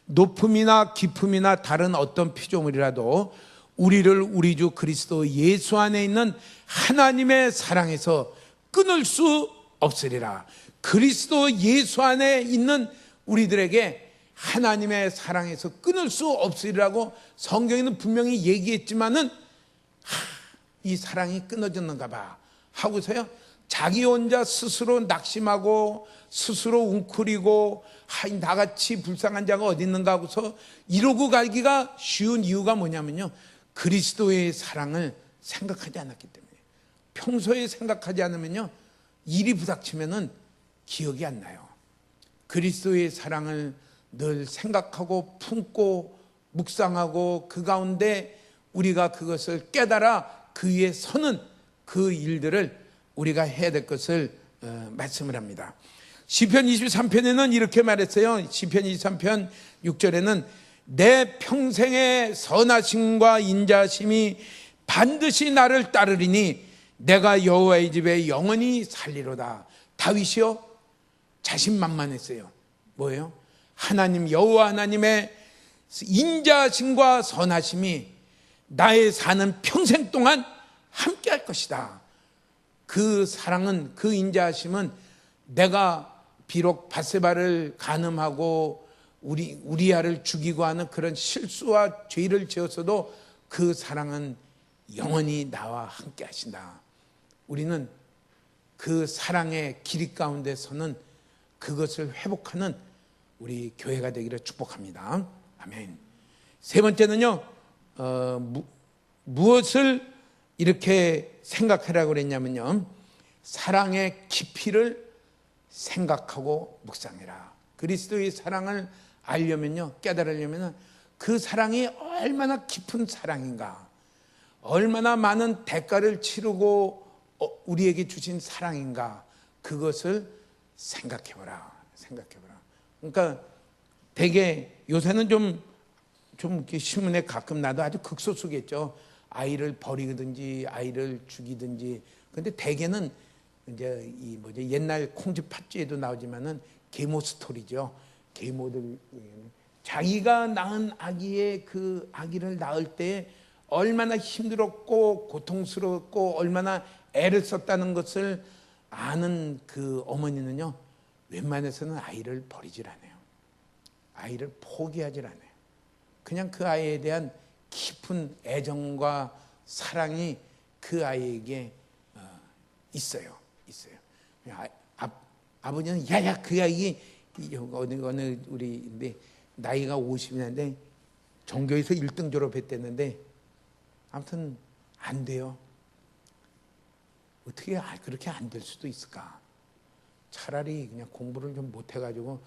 높음이나 깊음이나 다른 어떤 피조물이라도 우리를 우리 주 그리스도 예수 안에 있는 하나님의 사랑에서 끊을 수 없으리라. 그리스도 예수 안에 있는 우리들에게 하나님의 사랑에서 끊을 수 없으리라고 성경에는 분명히 얘기했지만은 이 사랑이 끊어졌는가 봐 하고서요, 자기 혼자 스스로 낙심하고 스스로 웅크리고 나같이 불쌍한 자가 어디 있는가 하고서 이러고 가기가 쉬운 이유가 뭐냐면요, 그리스도의 사랑을 생각하지 않았기 때문에. 평소에 생각하지 않으면요, 일이 부닥치면은 기억이 안 나요. 그리스도의 사랑을 늘 생각하고 품고 묵상하고 그 가운데 우리가 그것을 깨달아 그 위에 서는 그 일들을 우리가 해야 될 것을 말씀을 합니다. 시편 23편에는 이렇게 말했어요. 시편 23편 6절에는 내 평생의 선하심과 인자심이 반드시 나를 따르리니 내가 여호와의 집에 영원히 살리로다. 다윗이요, 자신만만했어요. 뭐예요? 하나님, 여호와 하나님의 인자심과 선하심이 나의 사는 평생 동안 함께 할 것이다. 그 사랑은, 그 인자하심은 내가 비록 밧세바를 간음하고 우리아를 죽이고 하는 그런 실수와 죄를 지었어도 그 사랑은 영원히 나와 함께 하신다. 우리는 그 사랑의 길이 가운데서는 그것을 회복하는 우리 교회가 되기를 축복합니다. 아멘. 세 번째는요, 무엇을 이렇게 생각하라고 그랬냐면요, 사랑의 깊이를 생각하고 묵상해라. 그리스도의 사랑을 알려면요, 깨달으려면 그 사랑이 얼마나 깊은 사랑인가, 얼마나 많은 대가를 치르고 우리에게 주신 사랑인가, 그것을 생각해보라. 그러니까 되게 요새는 좀 이렇게 신문에 가끔 나도 아주 극소수겠죠. 아이를 버리든지 아이를 죽이든지. 근데 대개는 이제 옛날 콩쥐 팥쥐에도 나오지만은 계모 스토리죠. 계모들 자기가 낳은 아기의 그 아기를 낳을 때 얼마나 힘들었고 고통스럽고 얼마나 애를 썼다는 것을 아는 그 어머니는요, 웬만해서는 아이를 버리질 않아요. 아이를 포기하질 않아요. 그냥 그 아이에 대한 깊은 애정과 사랑이 그 아이에게 있어요. 아버지는 야야 그 아이 어느 우리 나이가 50이는데 전교에서 1등 졸업했댔는데 아무튼 안 돼요. 어떻게 그렇게 안 될 수도 있을까? 차라리 그냥 공부를 좀 못해가지고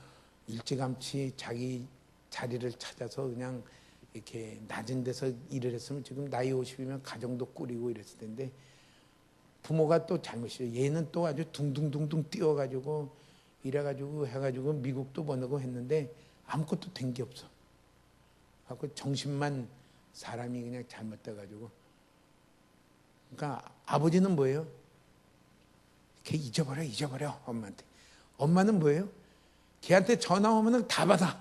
일찌감치 자기 자리를 찾아서 그냥 이렇게 낮은 데서 일을 했으면 지금 나이 50이면 가정도 꾸리고 이랬을 텐데 부모가 또 잘못이에요. 얘는 또 아주 둥둥둥둥 뛰어가지고 이래가지고 해가지고 미국도 보내고 했는데 아무것도 된 게 없어. 그래서 정신만 사람이 그냥 잘못돼가지고. 그러니까 아버지는 뭐예요? 걔 잊어버려 엄마한테. 엄마는 뭐예요? 걔한테 전화 오면 다 받아.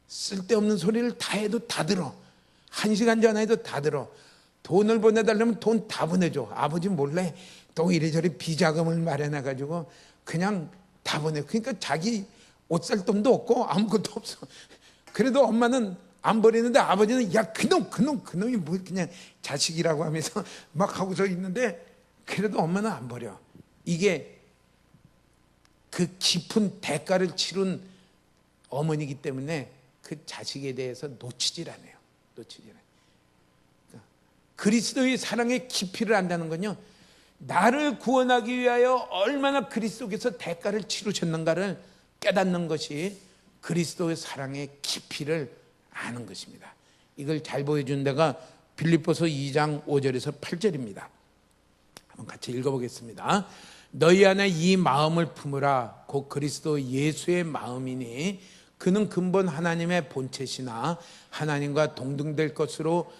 쓸데없는 소리를 다 해도 다 들어. 1시간 전화해도 다 들어. 돈을 보내달라면 돈 다 보내줘. 아버지 몰래 또 이래저래 비자금을 마련해가지고 그냥 다 보내. 그러니까 자기 옷 살 돈도 없고 아무것도 없어. 그래도 엄마는 안 버리는데 아버지는 야 그놈이 뭐 그냥 자식이라고 하면서 막 하고서 있는데 그래도 엄마는 안 버려. 이게 그 깊은 대가를 치른 어머니이기 때문에 그 자식에 대해서 놓치질 않아요. 그러니까 그리스도의 사랑의 깊이를 안다는 건요, 나를 구원하기 위하여 얼마나 그리스도께서 대가를 치르셨는가를 깨닫는 것이 그리스도의 사랑의 깊이를 아는 것입니다. 이걸 잘 보여준 데가 빌립보서 2장 5절에서 8절입니다. 한번 같이 읽어보겠습니다. 너희 안에 이 마음을 품으라. 곧 그리스도 예수의 마음이니 그는 근본 하나님의 본체시나 하나님과 동등될 것으로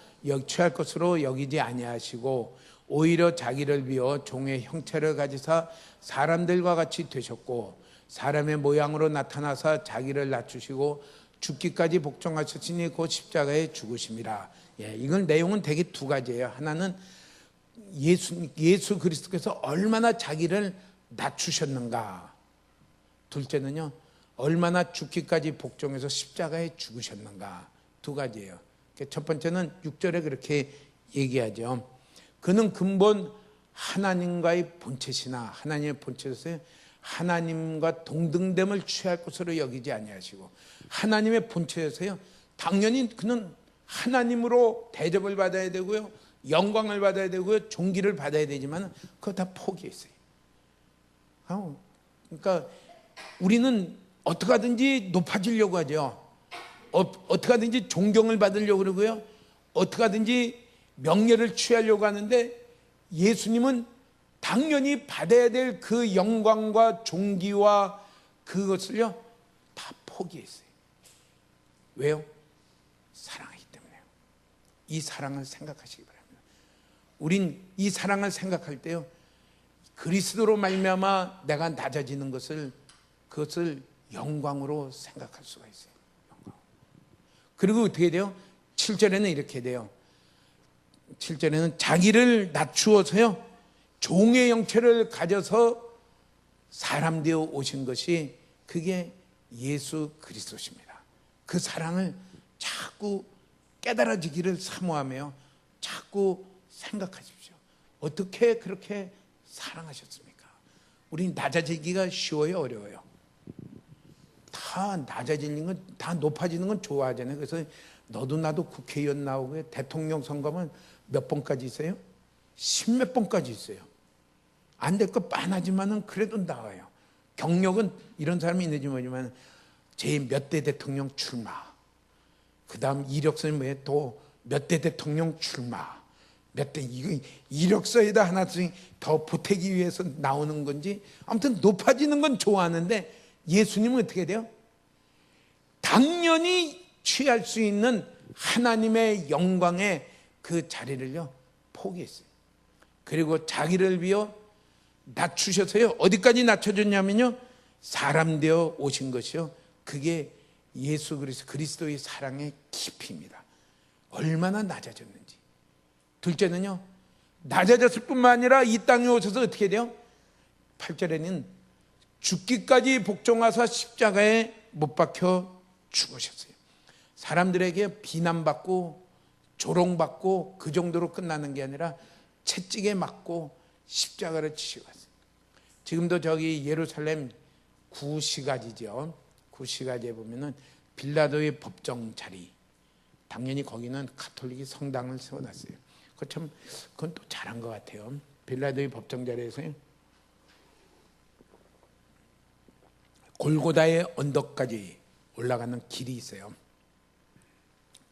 취할 것으로 여기지 아니하시고 오히려 자기를 비워 종의 형체를 가지사 사람들과 같이 되셨고 사람의 모양으로 나타나사 자기를 낮추시고 죽기까지 복종하셨으니 곧 십자가에 죽으심이라. 이건 내용은 되게 두 가지예요. 하나는 예수 그리스도께서 얼마나 자기를 낮추셨는가. 둘째는요, 얼마나 죽기까지 복종해서 십자가에 죽으셨는가. 두 가지예요. 첫 번째는 6절에 그렇게 얘기하죠. 그는 근본 하나님과의 본체시나, 하나님의 본체로서 하나님과 동등됨을 취할 것으로 여기지 아니하시고, 하나님의 본체에서요, 당연히 그는 하나님으로 대접을 받아야 되고요, 영광을 받아야 되고요, 존귀를 받아야 되지만 그거 다 포기했어요. 그러니까 우리는 어떻게 하든지 높아지려고 하죠. 어떻게 하든지 존경을 받으려고 그러고요, 어떻게 하든지 명예를 취하려고 하는데, 예수님은 당연히 받아야 될 그 영광과 존귀와 그것을요 다 포기했어요. 왜요? 사랑하기 때문에요. 이 사랑을 생각하시기 바랍니다. 우린 이 사랑을 생각할 때요, 그리스도로 말미암아 내가 낮아지는 그것을 영광으로 생각할 수가 있어요. 영광. 그리고 어떻게 돼요? 7절에는 이렇게 돼요. 7절에는 자기를 낮추어서요, 종의 형체를 가져서 사람 되어 오신 것이 그게 예수 그리스도십니다. 그 사랑을 자꾸 깨달아지기를 사모하며 자꾸 생각하십시오. 어떻게 그렇게 사랑하셨습니까? 우리 낮아지기가 쉬워요, 어려워요? 다 낮아지는 건, 다 높아지는 건 좋아하잖아요. 그래서 너도 나도 국회의원 나오고 대통령 선거면 몇 번까지 있어요? 10몇 번까지 있어요. 안 될 거 빤하지만은 그래도 나와요. 경력은 이런 사람이 있는지 모르지만 제 몇 대 대통령 출마, 그 다음 이력서는 뭐예요? 또 몇 대 대통령 출마, 몇 대, 이력서에다 하나씩 더 보태기 위해서 나오는 건지, 아무튼 높아지는 건 좋아하는데 예수님은 어떻게 돼요? 당연히 취할 수 있는 하나님의 영광의 그 자리를요 포기했어요. 그리고 자기를 비워 낮추셔서요, 어디까지 낮춰줬냐면요, 사람 되어 오신 것이요, 그게 예수 그리스도의 사랑의 깊이입니다. 얼마나 낮아졌는지. 둘째는요, 낮아졌을 뿐만 아니라 이 땅에 오셔서 어떻게 돼요? 8절에는 죽기까지 복종하사 십자가에 못 박혀 죽으셨어요. 사람들에게 비난받고 조롱받고 그 정도로 끝나는 게 아니라 채찍에 맞고 십자가를 치시고 갔어요. 지금도 저기 예루살렘 구시가지죠. 구시가지에 보면은 빌라도의 법정 자리, 당연히 거기는 가톨릭이 성당을 세워놨어요. 그건 또 잘한 것 같아요. 빌라도의 법정 자리에서요, 골고다의 언덕까지 올라가는 길이 있어요.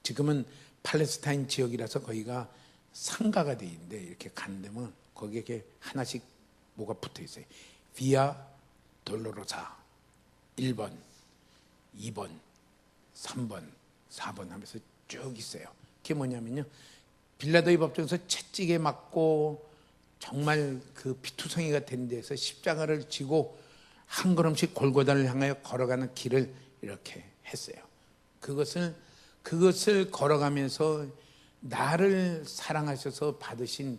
지금은 팔레스타인 지역이라서 거기가 상가가 돼 있는데, 이렇게 가는 데면 거기에 이렇게 하나씩 뭐가 붙어 있어요. 비아 돌로로사 1번, 2번, 3번, 4번 하면서 쭉 있어요. 그게 뭐냐면요, 빌라도의 법정에서 채찍에 맞고 정말 그 피투성이가 된 데서 십자가를 지고 한 걸음씩 골고다를 향하여 걸어가는 길을 이렇게 했어요. 그것을 걸어가면서 나를 사랑하셔서 받으신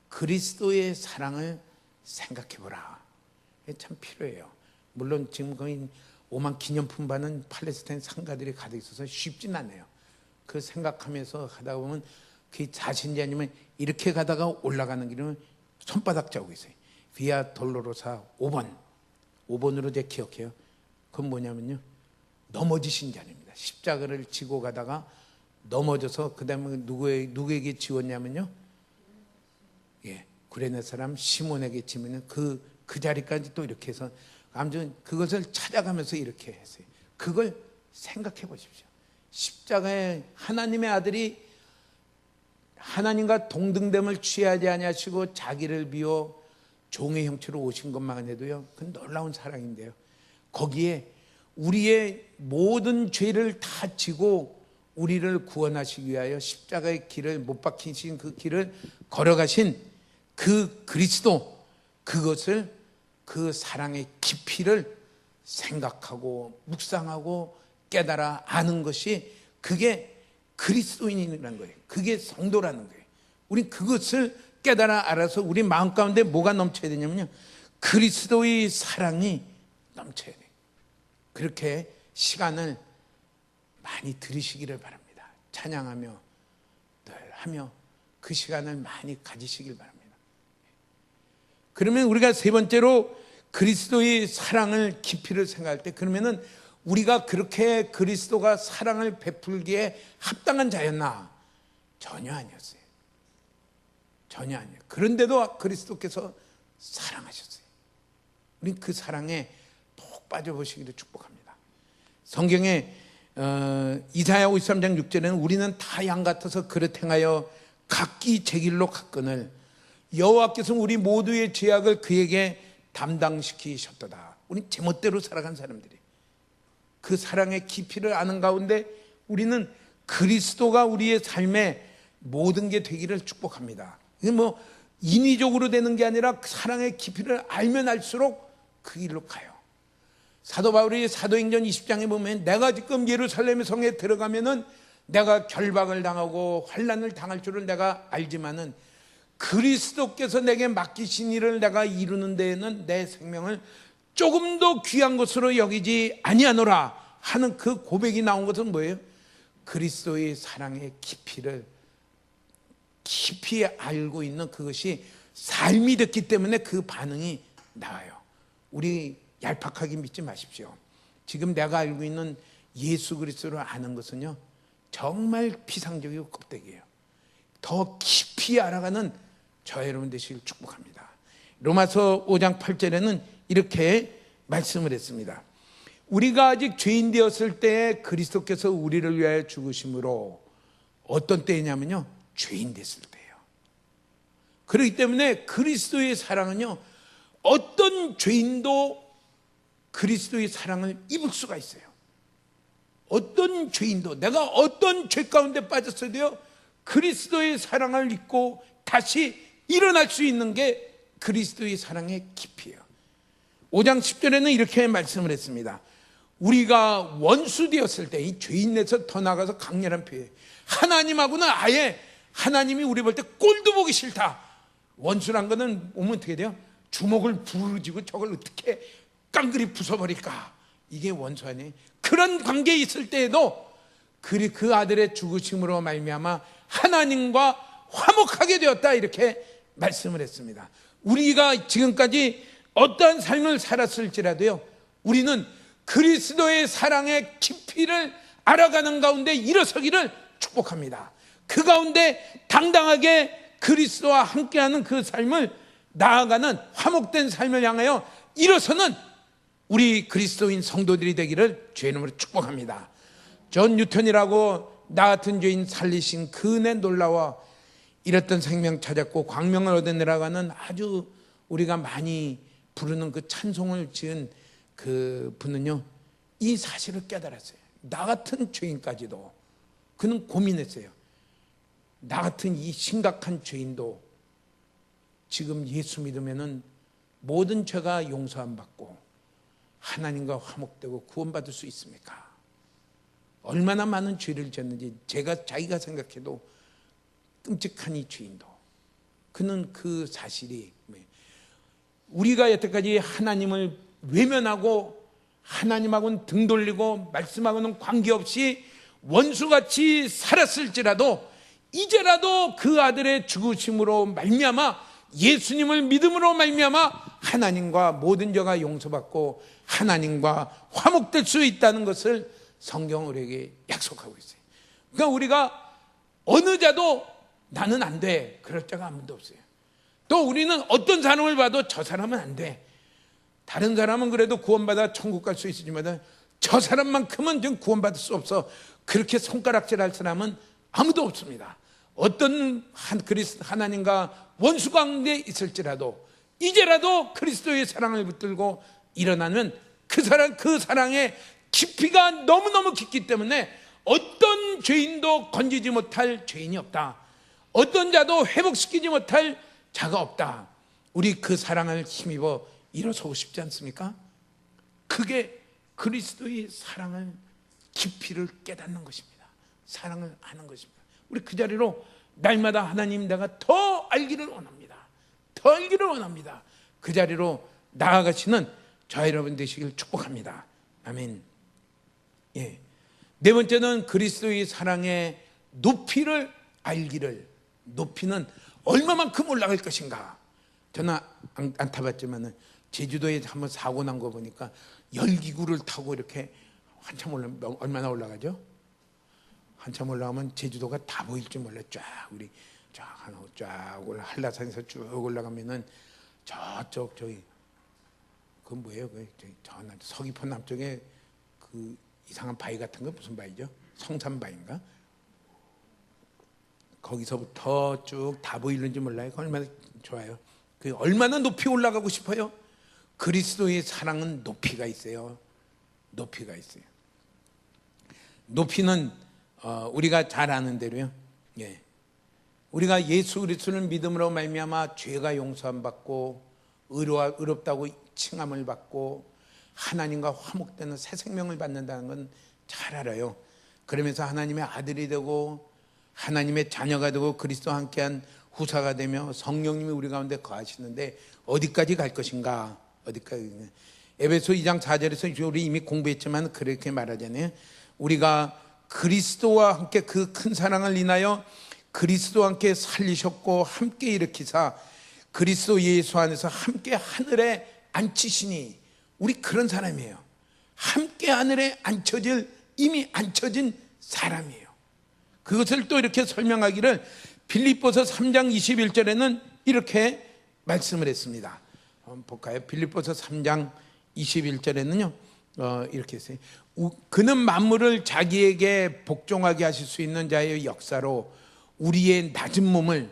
그리스도의 사랑을 생각해보라. 참 필요해요. 물론 지금 거의 5만 기념품 받는 팔레스타인 상가들이 가득 있어서 쉽진 않아요. 그 생각하면서 하다 보면 그 자신이 아니면 이렇게 가다가 올라가는 길은 손바닥 자국이 있어요. 비아 돌로로사 5번으로 제 기억해요. 그건 뭐냐면요, 넘어지신 자입니다. 십자가를 지고 가다가 넘어져서 그 다음에 누구에게 지웠냐면요, 구레네 사람 시몬에게 지면 그 자리까지 또 이렇게 해서 아무튼 그것을 찾아가면서 이렇게 했어요. 그걸 생각해 보십시오. 십자가에 하나님의 아들이 하나님과 동등됨을 취하지 아니하시고 자기를 비워 종의 형체로 오신 것만 해도요, 그 놀라운 사랑인데요, 거기에 우리의 모든 죄를 다 지고 우리를 구원하시기 위하여 십자가의 길을 못 박히신 그 길을 걸어가신 그 그리스도, 그것을, 그 사랑의 깊이를 생각하고 묵상하고 깨달아 아는 것이, 그게 그리스도인이라는 거예요. 그게 성도라는 거예요. 우리 그것을 깨달아 알아서 우리 마음 가운데 뭐가 넘쳐야 되냐면요, 그리스도의 사랑이 넘쳐야 돼요. 그렇게 시간을 많이 들으시기를 바랍니다. 찬양하며 늘 하며 그 시간을 많이 가지시길 바랍니다. 그러면 우리가 세 번째로 그리스도의 사랑을 깊이를 생각할 때, 그러면은 우리가 그렇게 그리스도가 사랑을 베풀기에 합당한 자였나? 전혀 아니었어요. 전혀 아니에요. 그런데도 그리스도께서 사랑하셨어요. 우린 그 사랑에 푹 빠져보시기를 축복합니다. 성경에 이사야 53장 6절에는 우리는 다 양 같아서 그릇 행하여 각기 제 길로 갔거늘 여호와께서 우리 모두의 죄악을 그에게 담당시키셨도다. 우린 제멋대로 살아간 사람들이, 그 사랑의 깊이를 아는 가운데 우리는 그리스도가 우리의 삶의 모든 게 되기를 축복합니다. 이게 뭐 인위적으로 되는 게 아니라 사랑의 깊이를 알면 알수록 그 길로 가요. 사도 바울이 사도행전 20장에 보면 내가 지금 예루살렘 성에 들어가면은 내가 결박을 당하고 환난을 당할 줄을 내가 알지만은 그리스도께서 내게 맡기신 일을 내가 이루는 데에는 내 생명을 조금도 귀한 것으로 여기지 아니하노라 하는 그 고백이 나온 것은 뭐예요? 그리스도의 사랑의 깊이를 깊이 알고 있는 그것이 삶이 됐기 때문에 그 반응이 나와요. 우리 얄팍하게 믿지 마십시오. 지금 내가 알고 있는 예수 그리스도를 아는 것은요, 정말 피상적이고 껍데기예요. 더 깊이 알아가는 저 여러분 되시길 축복합니다. 로마서 5장 8절에는 이렇게 말씀을 했습니다. 우리가 아직 죄인 되었을 때에 그리스도께서 우리를 위하여 죽으심으로, 어떤 때냐면요, 죄인 됐을 때예요. 그렇기 때문에 그리스도의 사랑은요, 어떤 죄인도 그리스도의 사랑을 입을 수가 있어요. 어떤 죄인도, 내가 어떤 죄 가운데 빠졌어도요, 그리스도의 사랑을 입고 다시 일어날 수 있는 게 그리스도의 사랑의 깊이예요. 5장 10절에는 이렇게 말씀을 했습니다. 우리가 원수 되었을 때, 이 죄인에서 더 나가서 강렬한 표현, 하나님하고는 아예 하나님이 우리 볼 때 꼴도 보기 싫다. 원수란 거는 오면 어떻게 돼요? 주먹을 부르지고 저걸 어떻게 깡그리 부숴버릴까? 이게 원수 아니에요. 그런 관계에 있을 때에도 그 아들의 죽으심으로 말미암아 하나님과 화목하게 되었다, 이렇게 말씀을 했습니다. 우리가 지금까지 어떠한 삶을 살았을지라도요, 우리는 그리스도의 사랑의 깊이를 알아가는 가운데 일어서기를 축복합니다. 그 가운데 당당하게 그리스도와 함께하는 그 삶을 나아가는 화목된 삶을 향하여 일어서는 우리 그리스도인 성도들이 되기를 주의 이름으로 축복합니다. 존 뉴턴이라고 나 같은 죄인 살리신 그 은혜 놀라워 잃었던 생명 찾았고 광명을 얻어내라고 하는 아주 우리가 많이 부르는 그 찬송을 지은 그 분은요, 이 사실을 깨달았어요. 나 같은 죄인까지도 그는 고민했어요. 나 같은 이 심각한 죄인도 지금 예수 믿으면은 모든 죄가 용서 안 받고 하나님과 화목되고 구원받을 수 있습니까? 얼마나 많은 죄를 지었는지 자기가 생각해도 끔찍한 이 죄인도, 그는 그 사실이 우리가 여태까지 하나님을 외면하고 하나님하고는 등 돌리고 말씀하고는 관계없이 원수같이 살았을지라도 이제라도 그 아들의 죽으심으로 말미암아, 예수님을 믿음으로 말미암아 하나님과 모든 죄가 용서받고 하나님과 화목될 수 있다는 것을 성경은 우리에게 약속하고 있어요. 그러니까 우리가 어느 자도 나는 안 돼, 그럴 자가 아무도 없어요. 또 우리는 어떤 사람을 봐도 저 사람은 안 돼, 다른 사람은 그래도 구원받아 천국 갈 수 있지만 저 사람만큼은 좀 구원받을 수 없어, 그렇게 손가락질할 사람은 아무도 없습니다. 어떤 하나님과 원수 가운데 있을지라도 이제라도 그리스도의 사랑을 붙들고 일어나면 그 사랑의 깊이가 너무너무 깊기 때문에 어떤 죄인도 건지지 못할 죄인이 없다, 어떤 자도 회복시키지 못할 자가 없다. 우리 그 사랑을 힘입어 일어서고 싶지 않습니까? 그게 그리스도의 사랑을 깊이를 깨닫는 것입니다. 사랑을 아는 것입니다. 우리 그 자리로 날마다 하나님 내가 더 알기를 원합니다. 더 알기를 원합니다. 그 자리로 나아가시는 저와 여러분 되시길 축복합니다. 아멘. 예. 네 번째는 그리스도의 사랑의 높이를 알기를. 높이는 얼마만큼 올라갈 것인가. 저는 안 타봤지만 제주도에 한번 사고 난 거 보니까 열기구를 타고 이렇게 한참 얼마나 올라가죠? 한참 올라가면 제주도가 다 보일지 몰라. 쫙 우리 쫙 한라산에서 쭉 올라가면은 저쪽 저기 그 뭐예요? 저 서귀포 남쪽에 그 이상한 바위 같은 거 무슨 바위죠? 성산바위인가? 거기서부터 쭉 다 보이는지 몰라요. 얼마나 좋아요. 그 얼마나 높이 올라가고 싶어요? 그리스도의 사랑은 높이가 있어요. 높이가 있어요. 높이는 우리가 잘 아는 대로요. 예. 우리가 예수 그리스도를 믿음으로 말미암아 죄가 용서함 받고 의롭다고 칭함을 받고 하나님과 화목되는 새 생명을 받는다는 건 잘 알아요. 그러면서 하나님의 아들이 되고 하나님의 자녀가 되고 그리스도와 함께한 후사가 되며 성령님이 우리 가운데 거하시는데 어디까지 갈 것인가? 어디까지? 에베소 2장 4절에서 우리 이미 공부했지만 그렇게 말하잖아요. 우리가 그리스도와 함께 그 큰 사랑을 인하여 그리스도와 함께 살리셨고 함께 일으키사 그리스도 예수 안에서 함께 하늘에 앉히시니, 우리 그런 사람이에요. 함께 하늘에 이미 앉혀진 사람이에요. 그것을 또 이렇게 설명하기를 빌립보서 3장 21절에는 이렇게 말씀을 했습니다. 한번 볼까요? 빌립보서 3장 21절에는요 이렇게 했어요. 그는 만물을 자기에게 복종하게 하실 수 있는 자의 역사로 우리의 낮은 몸을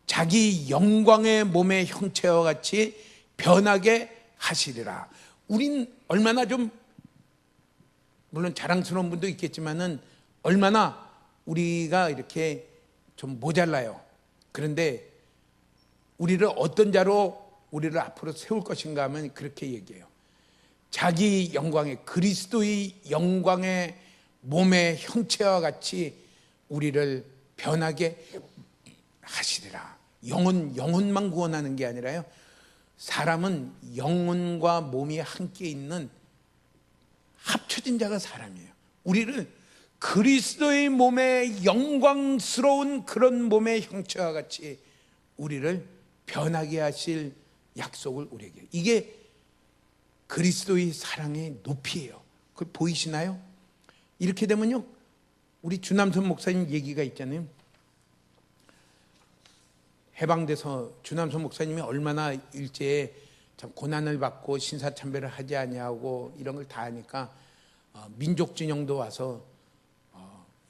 자기 영광의 몸의 형체와 같이 변하게 하시리라. 우린 얼마나 좀, 물론 자랑스러운 분도 있겠지만은 얼마나 우리가 이렇게 좀 모자라요. 그런데 우리를 어떤 자로 우리를 앞으로 세울 것인가 하면 그렇게 얘기해요. 자기 영광의, 그리스도의 영광의 몸의 형체와 같이 우리를 변하게 하시리라. 영혼만 구원하는 게 아니라요, 사람은 영혼과 몸이 함께 있는 합쳐진 자가 사람이에요. 우리를 그리스도의 몸의 영광스러운 그런 몸의 형체와 같이 우리를 변하게 하실 약속을 우리에게. 이게 그리스도의 사랑의 높이예요. 그걸 보이시나요? 이렇게 되면요, 우리 주남선 목사님 얘기가 있잖아요. 해방돼서 주남선 목사님이 얼마나 일제에 참 고난을 받고 신사참배를 하지 아니하고 이런 걸 다 하니까 민족진영도 와서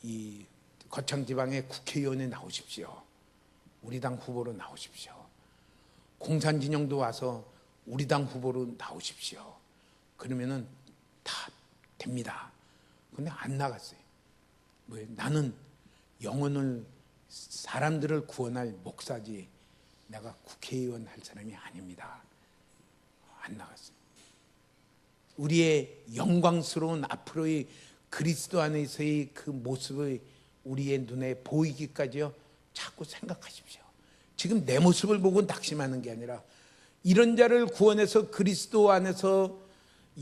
이 거창지방의 국회의원에 나오십시오. 우리 당 후보로 나오십시오. 공산진영도 와서 우리 당 후보로 나오십시오. 그러면은 다 됩니다. 근데 안 나갔어요. 왜? 나는 영혼을, 사람들을 구원할 목사지 내가 국회의원 할 사람이 아닙니다. 안 나갔어요. 우리의 영광스러운 앞으로의 그리스도 안에서의 그 모습을 우리의 눈에 보이기까지요 자꾸 생각하십시오. 지금 내 모습을 보고 낙심하는 게 아니라 이런 자를 구원해서 그리스도 안에서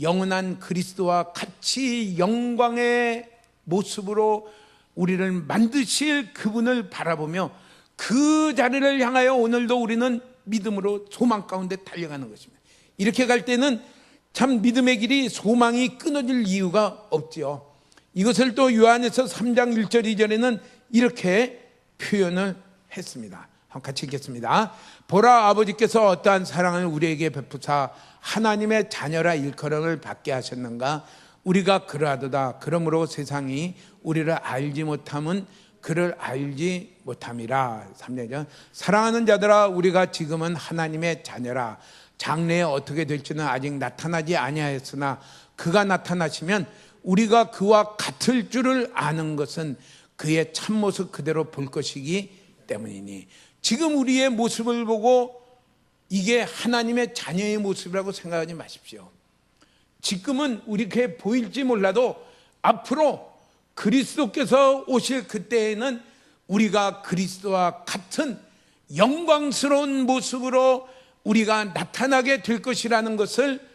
영원한 그리스도와 같이 영광의 모습으로 우리를 만드실 그분을 바라보며 그 자리를 향하여 오늘도 우리는 믿음으로 소망 가운데 달려가는 것입니다. 이렇게 갈 때는 참 믿음의 길이 소망이 끊어질 이유가 없지요. 이것을 또 요한에서 3장 1절 2절에는 이렇게 표현을 했습니다. 한번 같이 읽겠습니다. 보라, 아버지께서 어떠한 사랑을 우리에게 베푸사 하나님의 자녀라 일컬음을 받게 하셨는가. 우리가 그러하도다. 그러므로 세상이 우리를 알지 못함은 그를 알지 못함이라. 3절 사랑하는 자들아, 우리가 지금은 하나님의 자녀라. 장래에 어떻게 될지는 아직 나타나지 아니하였으나 그가 나타나시면 우리가 그와 같을 줄을 아는 것은 그의 참모습 그대로 볼 것이기 때문이니. 지금 우리의 모습을 보고 이게 하나님의 자녀의 모습이라고 생각하지 마십시오. 지금은 우리에게 보일지 몰라도 앞으로 그리스도께서 오실 그때에는 우리가 그리스도와 같은 영광스러운 모습으로 우리가 나타나게 될 것이라는 것을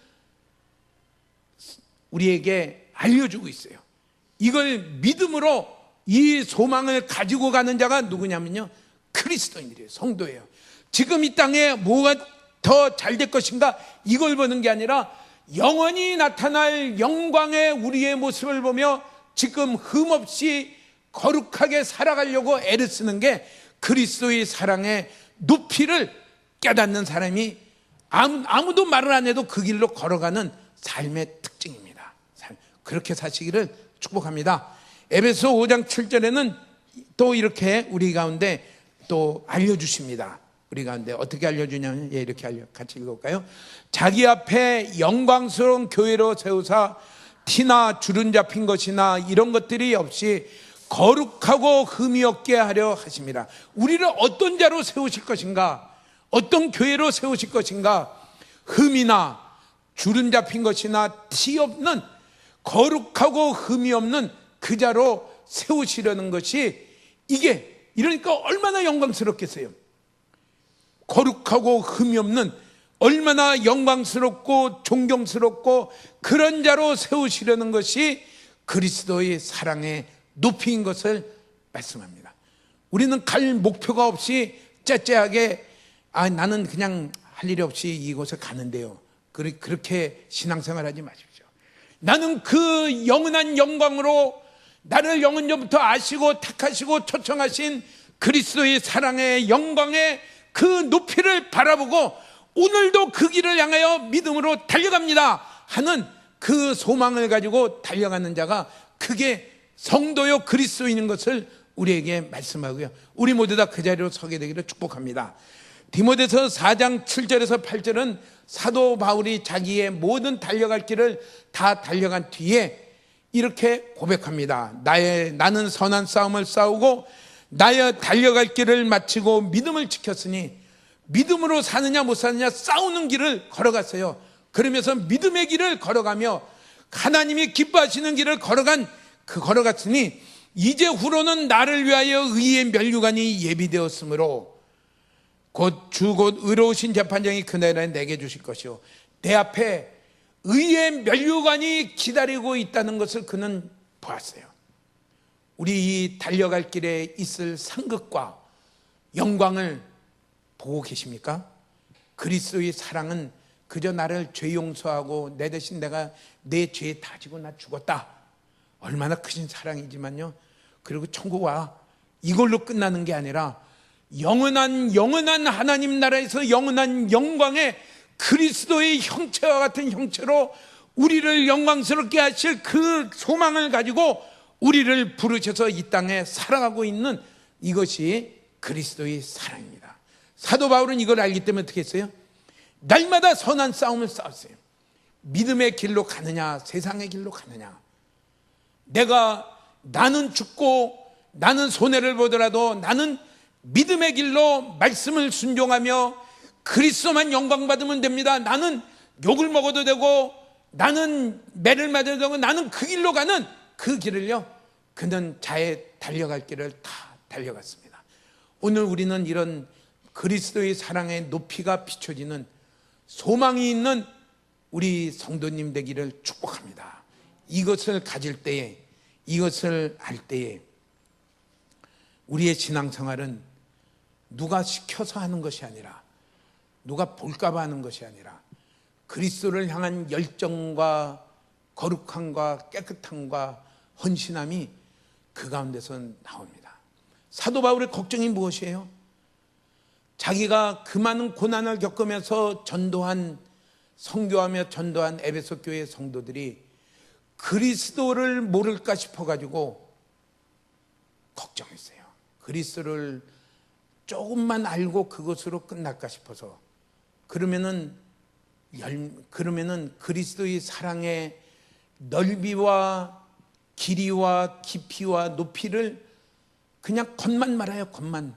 우리에게 알려주고 있어요. 이걸 믿음으로 이 소망을 가지고 가는 자가 누구냐면요, 그리스도인들이에요. 성도예요. 지금 이 땅에 뭐가 더 잘 될 것인가 이걸 보는 게 아니라 영원히 나타날 영광의 우리의 모습을 보며 지금 흠없이 거룩하게 살아가려고 애를 쓰는 게 그리스도의 사랑의 높이를 깨닫는 사람이 아무도 말을 안 해도 그 길로 걸어가는 삶의 특징입니다. 그렇게 사시기를 축복합니다. 에베소 5장 7절에는 또 이렇게 우리 가운데 또 알려주십니다. 우리 가운데 어떻게 알려주냐면 이렇게 같이 읽어볼까요? 자기 앞에 영광스러운 교회로 세우사 티나 주름 잡힌 것이나 이런 것들이 없이 거룩하고 흠이 없게 하려 하십니다. 우리를 어떤 자로 세우실 것인가? 어떤 교회로 세우실 것인가? 흠이나 주름 잡힌 것이나 티 없는 거룩하고 흠이 없는 그 자로 세우시려는 것이 이게 이러니까 얼마나 영광스럽겠어요. 거룩하고 흠이 없는 얼마나 영광스럽고 존경스럽고 그런 자로 세우시려는 것이 그리스도의 사랑의 높이인 것을 말씀합니다. 우리는 갈 목표가 없이 째째하게 나는 그냥 할 일이 없이 이곳에 가는데요, 그렇게 신앙생활하지 마십시오. 나는 그 영원한 영광으로 나를 영원전부터 아시고 택하시고 초청하신 그리스도의 사랑의 영광의 그 높이를 바라보고 오늘도 그 길을 향하여 믿음으로 달려갑니다 하는 그 소망을 가지고 달려가는 자가 그게 성도요 그리스도인인 것을 우리에게 말씀하고요, 우리 모두 다 그 자리로 서게 되기를 축복합니다. 디모데서 4장 7절에서 8절은 사도 바울이 자기의 모든 달려갈 길을 다 달려간 뒤에 이렇게 고백합니다. 나는 선한 싸움을 싸우고 나의 달려갈 길을 마치고 믿음을 지켰으니, 믿음으로 사느냐 못 사느냐 싸우는 길을 걸어갔어요. 그러면서 믿음의 길을 걸어가며 하나님이 기뻐하시는 길을 걸어갔으니 이제 후로는 나를 위하여 의의 면류관이 예비되었으므로 곧 의로우신 재판장이 그날에 내게 주실 것이요, 내 앞에 의의 면류관이 기다리고 있다는 것을 그는 보았어요. 우리 이 달려갈 길에 있을 상급과 영광을 보고 계십니까? 그리스도의 사랑은 그저 나를 죄 용서하고 내 대신 내가 내 죄 다 지고 나 죽었다, 얼마나 크신 사랑이지만요, 그리고 천국 와, 이걸로 끝나는 게 아니라 영원한 하나님 나라에서 영원한 영광의 그리스도의 형체와 같은 형체로 우리를 영광스럽게 하실 그 소망을 가지고 우리를 부르셔서 이 땅에 살아가고 있는 이것이 그리스도의 사랑입니다. 사도 바울은 이걸 알기 때문에 어떻게 했어요? 날마다 선한 싸움을 싸웠어요. 믿음의 길로 가느냐 세상의 길로 가느냐, 나는 죽고 나는 손해를 보더라도 나는 믿음의 길로 말씀을 순종하며 그리스도만 영광받으면 됩니다. 나는 욕을 먹어도 되고 나는 매를 맞아도 되고 나는 그 길로 가는 그 길을요, 그는 자의 달려갈 길을 다 달려갔습니다. 오늘 우리는 이런 그리스도의 사랑의 높이가 비춰지는 소망이 있는 우리 성도님 되기를 축복합니다. 이것을 가질 때에, 이것을 알 때에 우리의 신앙생활은 누가 시켜서 하는 것이 아니라, 누가 볼까 봐 하는 것이 아니라 그리스도를 향한 열정과 거룩함과 깨끗함과 헌신함이 그 가운데서 나옵니다. 사도 바울의 걱정이 무엇이에요? 자기가 그 많은 고난을 겪으면서 선교하며 전도한 에베소 교회 성도들이 그리스도를 모를까 싶어가지고 걱정했어요. 그리스도를 조금만 알고 그것으로 끝날까 싶어서. 그러면은 그리스도의 사랑의 넓이와 길이와 깊이와 높이를 그냥 겉만 말아요. 겉만.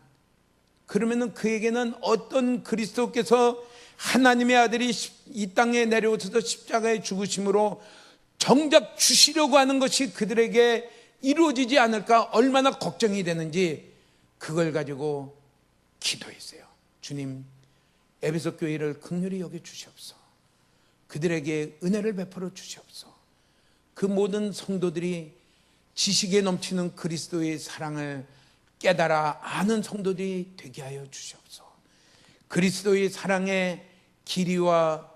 그러면은 그에게는 어떤 그리스도께서 하나님의 아들이 이 땅에 내려오셔서 십자가에 죽으심으로 정작 주시려고 하는 것이 그들에게 이루어지지 않을까 얼마나 걱정이 되는지 그걸 가지고 기도했어요. 주님, 에베소 교회를 긍휼히 여겨 주시옵소서. 그들에게 은혜를 베풀어 주시옵소서. 그 모든 성도들이 지식에 넘치는 그리스도의 사랑을 깨달아 아는 성도들이 되게 하여 주시옵소서. 그리스도의 사랑의 길이와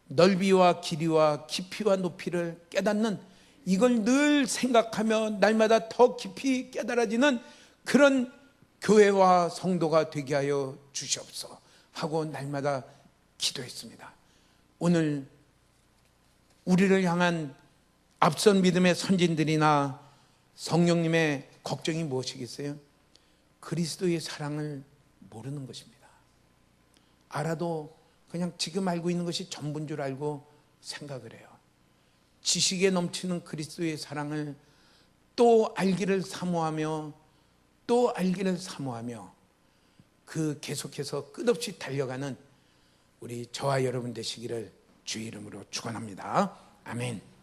넓이와 길이와 깊이와 높이를 깨닫는, 이걸 늘 생각하며 날마다 더 깊이 깨달아지는 그런 교회와 성도가 되게 하여 주시옵소서 하고 날마다 기도했습니다. 오늘 우리를 향한 앞선 믿음의 선진들이나 성령님의 걱정이 무엇이겠어요? 그리스도의 사랑을 모르는 것입니다. 알아도 그냥 지금 알고 있는 것이 전부인 줄 알고 생각을 해요. 지식에 넘치는 그리스도의 사랑을 또 알기를 사모하며 또 알기를 사모하며 그 계속해서 끝없이 달려가는 우리 저와 여러분 되시기를 주의 이름으로 축원합니다. 아멘.